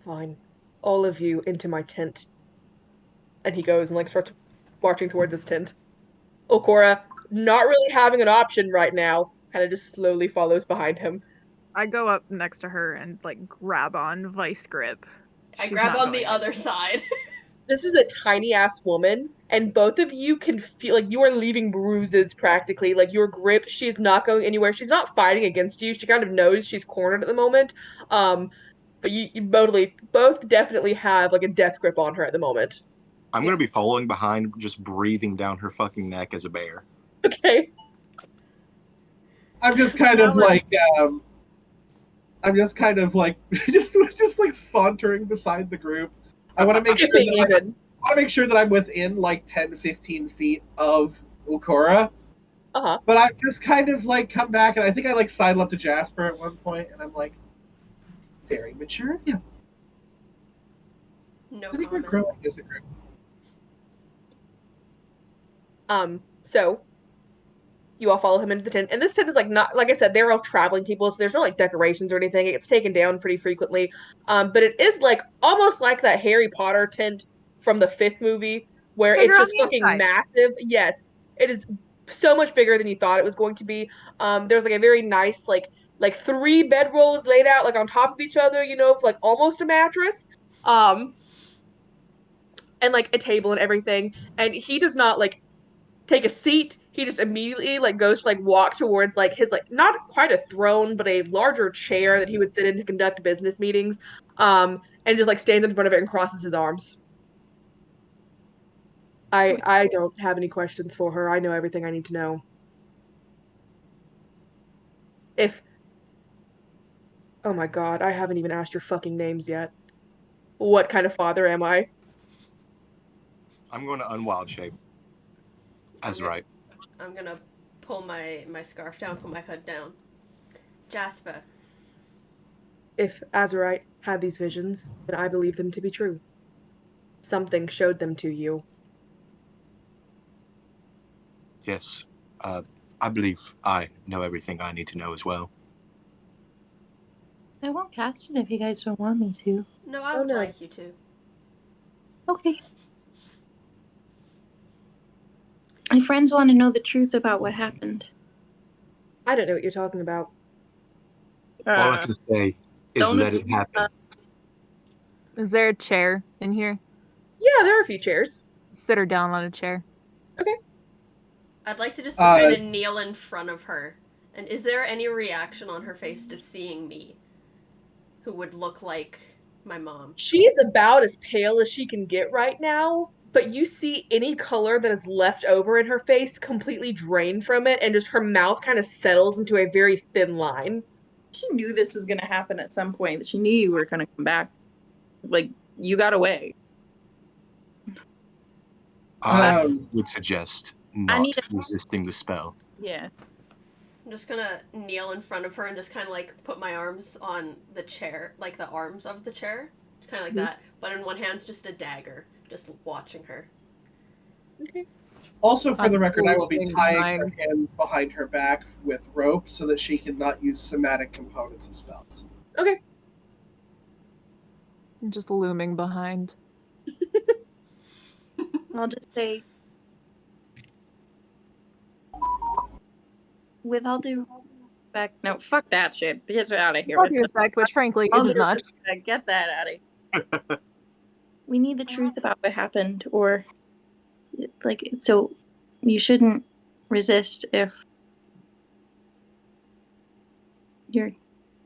Fine. All of you into my tent. And he goes and like starts marching towards his tent. Okora, not really having an option right now, kind of just slowly follows behind him. I go up next to her and like grab on vice grip. I She's grab not on the going other anywhere. side. This is a tiny ass woman, and both of you can feel like you are leaving bruises practically. Like your grip, she's not going anywhere. She's not fighting against you. She kind of knows she's cornered at the moment. Um, but you both definitely have like a death grip on her at the moment. I'm gonna be Yes. following behind, just breathing down her fucking neck as a bear. Okay. I'm just kind Now of we're- like, I'm just kind of like, just like sauntering beside the group. I want to make sure Skipping that even. I want to make sure that I'm within like 10, 15 feet of Ukora. Uh-huh. But I've just kind of like come back, and I think I like sidle up to Jasper at one point, and I'm like, very mature of you. No I think we're comment. growing as a group. So you all follow him into the tent. And this tent is like not like I said, they're all traveling people, so there's no like decorations or anything. It gets taken down pretty frequently. But it is like almost like that Harry Potter tent from the fifth movie, where Bigger it's on just the fucking inside. massive. Yes, it is so much bigger than you thought it was going to be. There's like a very nice like three bedrolls laid out like on top of each other, you know, for like almost a mattress. Um, and like a table and everything. And he does not like take a seat. He just immediately like goes to like walk towards like his like not quite a throne, but a larger chair that he would sit in to conduct business meetings. And just like stands in front of it and crosses his arms. I don't have any questions for her. I know everything I need to know. If oh my god, I haven't even asked your fucking names yet. What kind of father am I? I'm going to unwild shape. That's Okay. right. I'm gonna pull my scarf down, put my hood down. Jasper, If Azurite had these visions, then I believe them to be true. Something showed them to you. Yes. I believe I know everything I need to know as well. I won't cast it if you guys don't want me to. no, I Oh would no, like you to. Okay. My friends want to know the truth about what happened. I don't know what you're talking about. All I can say is Don't let it happen. Is there a chair in here? Yeah, there are a few chairs. Sit her down on a chair. Okay. I'd like to just Uh, kind of kneel in front of her. And is there any reaction on her face to seeing me, who would look like my mom? She's about as pale as she can get right now, but you see any color that is left over in her face completely drained from it, and just her mouth kind of settles into a very thin line. She knew this was gonna happen at some point. She knew you were gonna come back. Like, you got away. I um, would suggest I not need a resisting the spell. yeah. I'm just gonna kneel in front of her and just kind of like put my arms on the chair, like the arms of the chair. Just kind of like that. But in one hand's just a dagger, just watching her. Okay. also, for the I'm record, I will be looking tying her behind. hands behind her back with rope so that she cannot use somatic components of spells. Okay. Just looming behind. I'll just say, with all due respect, no, fuck that shit. Get out of here. All due respect, which frankly All due isn't much. respect, get that out of here. We need the truth about what happened, or like, so you shouldn't resist you're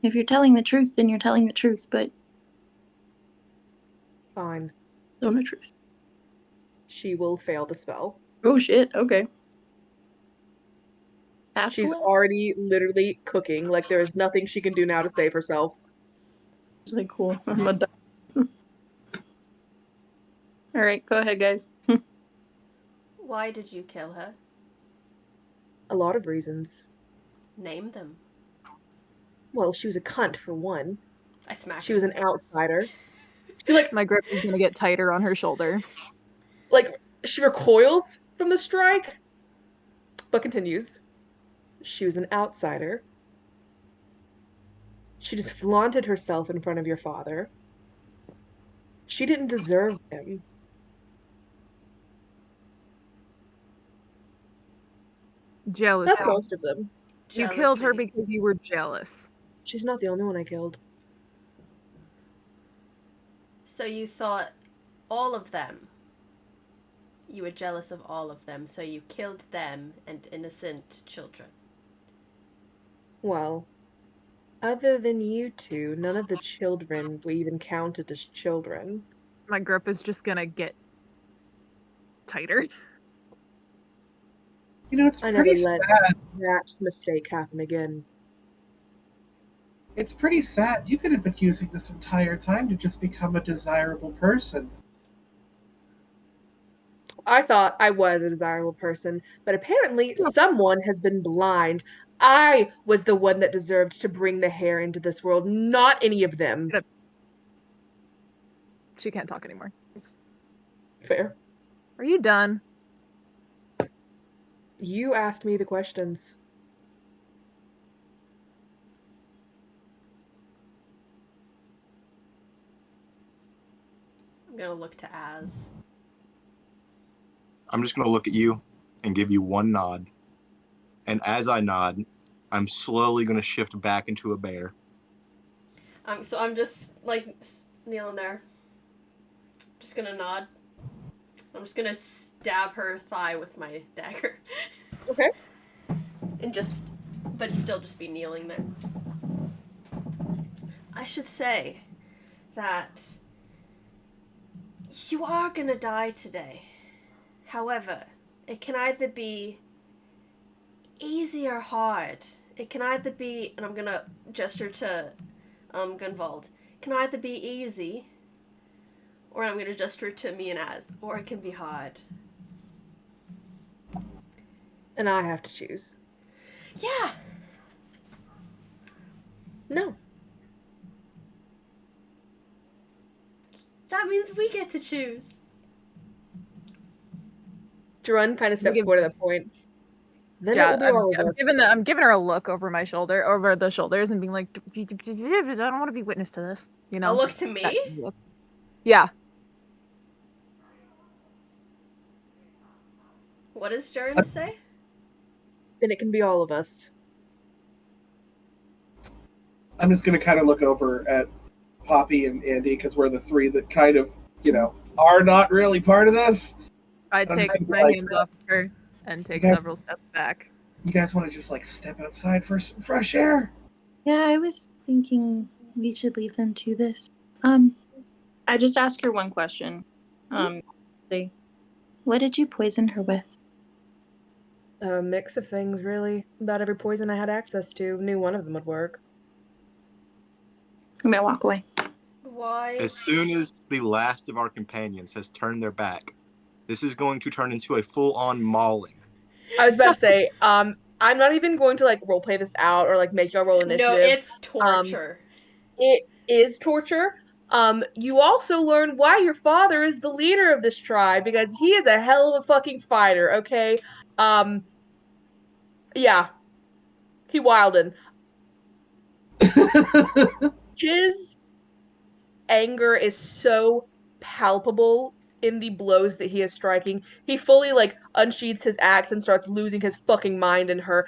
if you're telling the truth, then you're telling the truth, but Fine. don't the truth. She will fail the spell. Oh shit, okay. Ask She's away. already literally cooking. Like, there is nothing she can do now to save herself. It's like, cool. I'm a Alright, go ahead, guys. Why did you kill her? A lot of reasons. Name them. Well, she was a cunt, for one. I smack She her. was an outsider. She, like, My grip is gonna get tighter on her shoulder. she recoils from the strike, but continues. She was an outsider. She just flaunted herself in front of your father. She didn't deserve him. That's Jealousy. most of them. You killed her Jealousy. because you were jealous. She's not the only one I killed. So you thought all of them. You were jealous of all of them, so you killed them and innocent children. Well, other than you two, none of the children were even counted as children. My grip is just gonna get tighter. You know, it's I never pretty let sad. that mistake happen again. It's pretty sad. You could have been using this entire time to just become a desirable person. I thought I was a desirable person, but apparently someone has been blind. I was the one that deserved to bring the hair into this world, not any of them. She can't talk anymore. Fair. Are you done? You asked me the questions. I'm gonna look to Az. I'm just going to look at you and give you one nod. And as I nod, I'm slowly going to shift back into a bear. So I'm just like kneeling there. Just gonna nod. I'm just gonna stab her thigh with my dagger. Okay. And but still just be kneeling there. I should say that you are gonna die today. However, it can either be easy or hard, It can either be, and I'm gonna gesture to Gunvald. It can either be easy, or I'm gonna gesture to me and Az, or it can be hard. And I have to choose. Yeah. No. That means we get to choose. Jarun kind of steps give- forward at that point. Then it Yeah, will be all of us. I'm giving her a look over my shoulder, over the shoulders, and being like, I don't want to be witness to this. You A know. look to That me? look. Yeah. What does Jaren say? Then it can be all of us. I'm just gonna kind of look over at Poppy and Andy because we're the three that kind of, are not really part of this. I I'm take just gonna be my like, hands off of her and take guys- several steps back. You guys want to just like step outside for some fresh air? Yeah, I was thinking we should leave them to this. I just asked her one question. What did you poison her with? A mix of things, really. About every poison I had access to. Knew one of them would work. I'm gonna walk away. Why? As soon as the last of our companions has turned their back, this is going to turn into a full-on mauling. I was about to say, I'm not even going to like roleplay this out or like make y'all roll initiative. No, it's torture. It is torture. You also learn why your father is the leader of this tribe because he is a hell of a fucking fighter, okay? Yeah. He wildin'. His anger is so palpable in the blows that he is striking. He fully like unsheathes his axe and starts losing his fucking mind in her.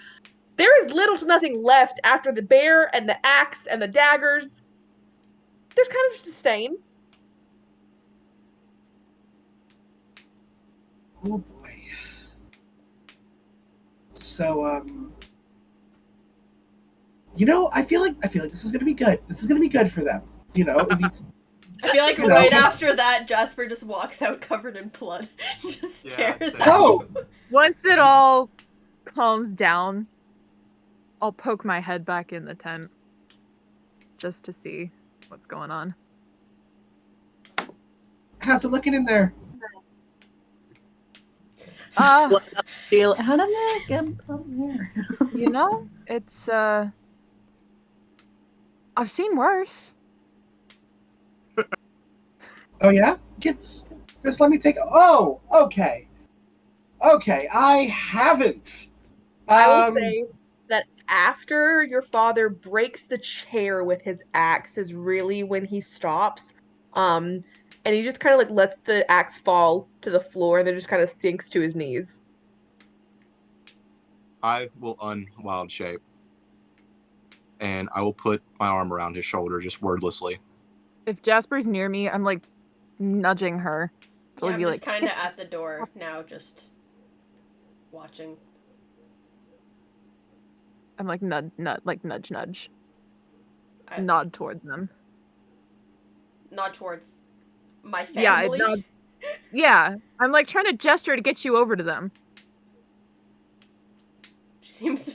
There is little to nothing left after the bear and the axe and the daggers. There's kind of just a stain. Oh boy. So, I feel like this is gonna be good. This is gonna be good for them. I feel like You right know. after that, Jasper just walks out covered in blood. Just Yeah, stares same. at Oh! you. Once it all calms down, I'll poke my head back in the tent just to see what's going on. How's it looking in there? Uh, How did that get up there? it's I've seen worse. Oh yeah? Just let me take. Oh, okay. Okay, I haven't. I will say that after your father breaks the chair with his axe is really when he stops. And he just kind of like lets the axe fall to the floor and then just kind of sinks to his knees. I will unwild shape, and I will put my arm around his shoulder just wordlessly. If Jasper's near me, I'm like nudging her. So Yeah, I'll I'm be just like, kind of at the door now, just watching. I'm like nudge, nudge, I, nod toward them. Not towards my Yeah, family. Yeah, I'm like trying to gesture to get you over to them. She seems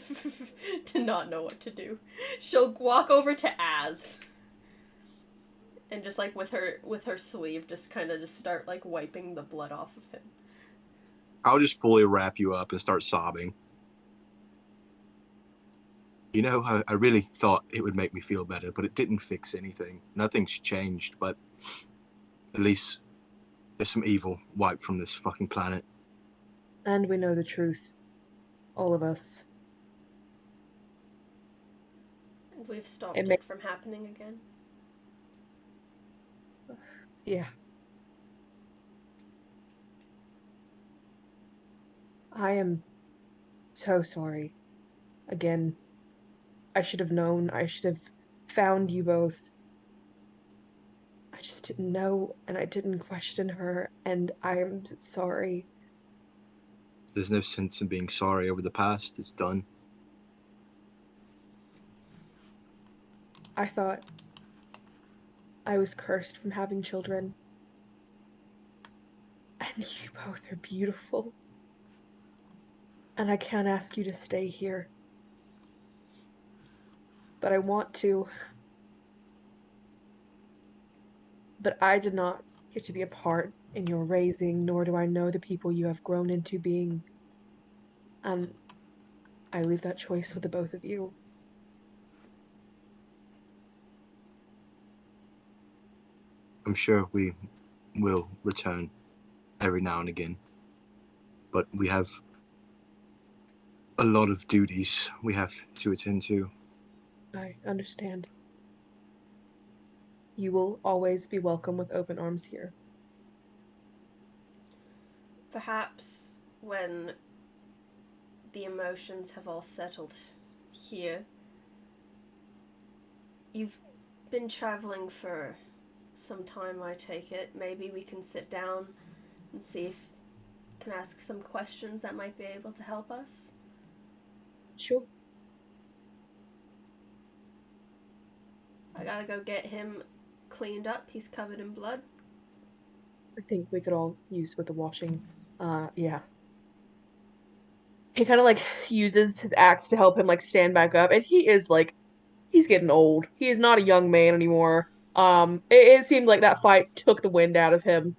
to not know what to do. She'll walk over to Az. And just like with her sleeve, just kind of just start like wiping the blood off of him. I'll just fully wrap you up and start sobbing. I really thought it would make me feel better, but it didn't fix anything. Nothing's changed, but at least there's some evil wiped from this fucking planet. And we know the truth. All of us. And we've stopped It it from happening again. Yeah. I am so sorry. Again, I should have known. I should have found you both. I just didn't know, and I didn't question her, and I'm sorry. There's no sense in being sorry over the past. It's done. I thought I was cursed from having children. And you both are beautiful. And I can't ask you to stay here. but I want to. But I did not get to be a part in your raising, nor do I know the people you have grown into being. And I leave that choice with the both of you. I'm sure we will return every now and again. But we have a lot of duties we have to attend to. I understand. You will always be welcome with open arms here. Perhaps when the emotions have all settled here, you've been traveling for some time, I take it. Maybe we can sit down and see if we can ask some questions that might be able to help us. Sure. I gotta go get him cleaned up. He's covered in blood. I think we could all use with the washing. Yeah. He kind of like uses his axe to help him like stand back up, and he is like, he's getting old. He is not a young man anymore. It seemed like that fight took the wind out of him.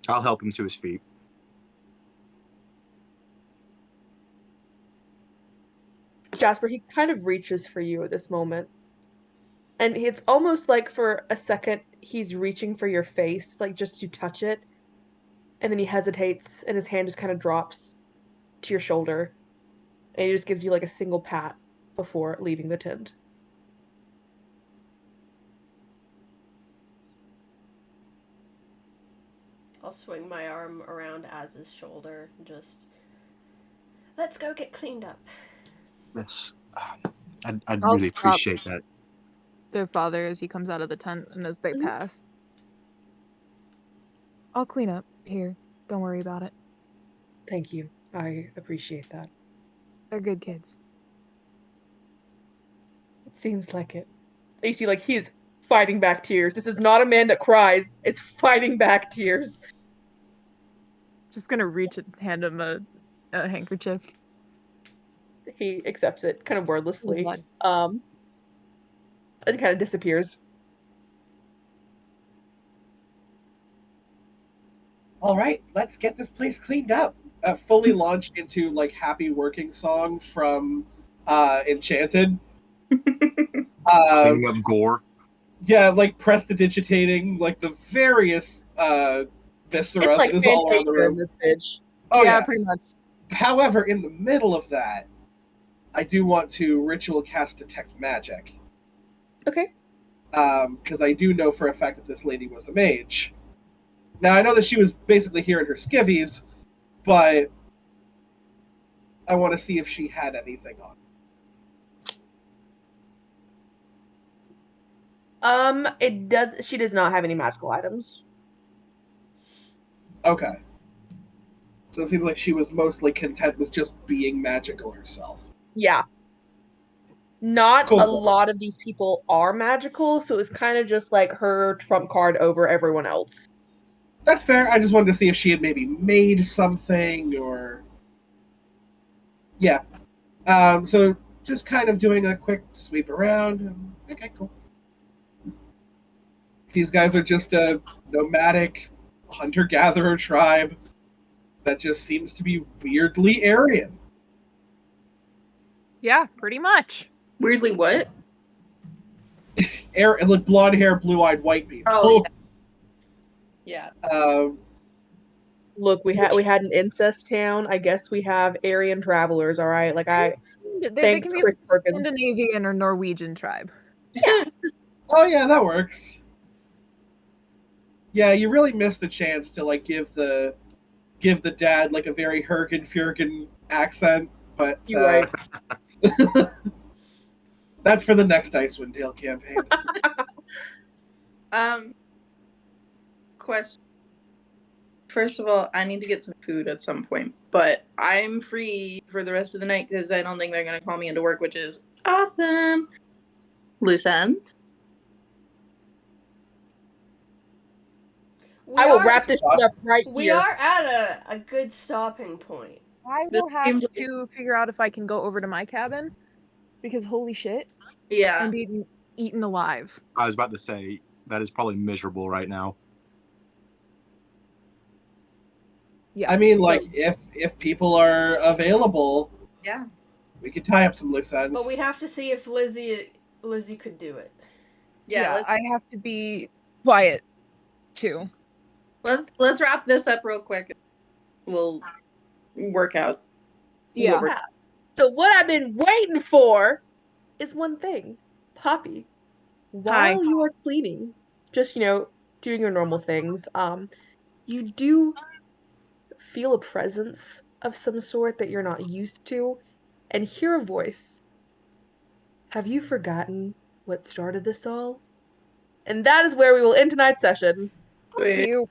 I'll help him to his feet. Jasper, he kind of reaches for you at this moment. And it's almost like for a second he's reaching for your face, like just to touch it. And then he hesitates and his hand just kind of drops to your shoulder. And he just gives you like a single pat before leaving the tent. I'll swing my arm around Az's shoulder and just, let's go get cleaned up. Yes. I'd I'll really stop. appreciate that. Their father as he comes out of the tent and as they pass. I'll clean up here. Don't worry about it. Thank you. I appreciate that. They're good kids. It seems like it. You see, like, he's fighting back tears. This is not a man that cries. It's fighting back tears. Just gonna reach and hand him a handkerchief. He accepts it kind of wordlessly. Blood. And kind of disappears. All right, let's get this place cleaned up. Fully launched into like happy working song from Enchanted. Cleaning up gore. Yeah, like prestidigitating like the various viscera It's like that is all around the Fantasia in room. this bitch. Oh yeah. Pretty much. However, in the middle of that, I do want to ritual cast detect magic. Okay. Because I do know for a fact that this lady was a mage. Now I know that she was basically here in her skivvies, but I want to see if she had anything on. She does not have any magical items. Okay. So it seems like she was mostly content with just being magical herself. Yeah. Not Cool. a lot of these people are magical, so it's kind of just like her trump card over everyone else. That's fair. I just wanted to see if she had maybe made something or. Yeah. So just kind of doing a quick sweep around. Okay, cool. These guys are just a nomadic hunter-gatherer tribe that just seems to be weirdly Aryan. Yeah, pretty much. Weirdly, what? Like blonde hair, blue-eyed white people. Oh, yeah. Look, we had an incest town. I guess we have Aryan travelers. All right, like They thanks, can be Chris like Perkins. Scandinavian or Norwegian tribe. Yeah. Oh yeah, that works. Yeah, you really missed the chance to like give the dad like a very Hurgen-Furgen accent, but You're right. that's for the next Icewind Dale campaign. Question. First of all, I need to get some food at some point, but I'm free for the rest of the night because I don't think they're gonna call me into work, which is awesome. Loose ends. I will wrap this shit up right We here. are at a good stopping point. I will have to figure out if I can go over to my cabin because holy shit, Yeah. and being eaten alive. I was about to say that is probably miserable right now. Yeah. I mean, so- like, if people are available, Yeah. we could tie up some loose ends. But we'd have to see if Lizzie could do it. Yeah. I have to be quiet too. Let's wrap this up real quick. We'll work out. Yeah. what we're- So what I've been waiting for is one thing. Poppy, while you are cleaning, just, doing your normal things, you do feel a presence of some sort that you're not used to and hear a voice. Have you forgotten what started this all? And that is where we will end tonight's session. Wait. You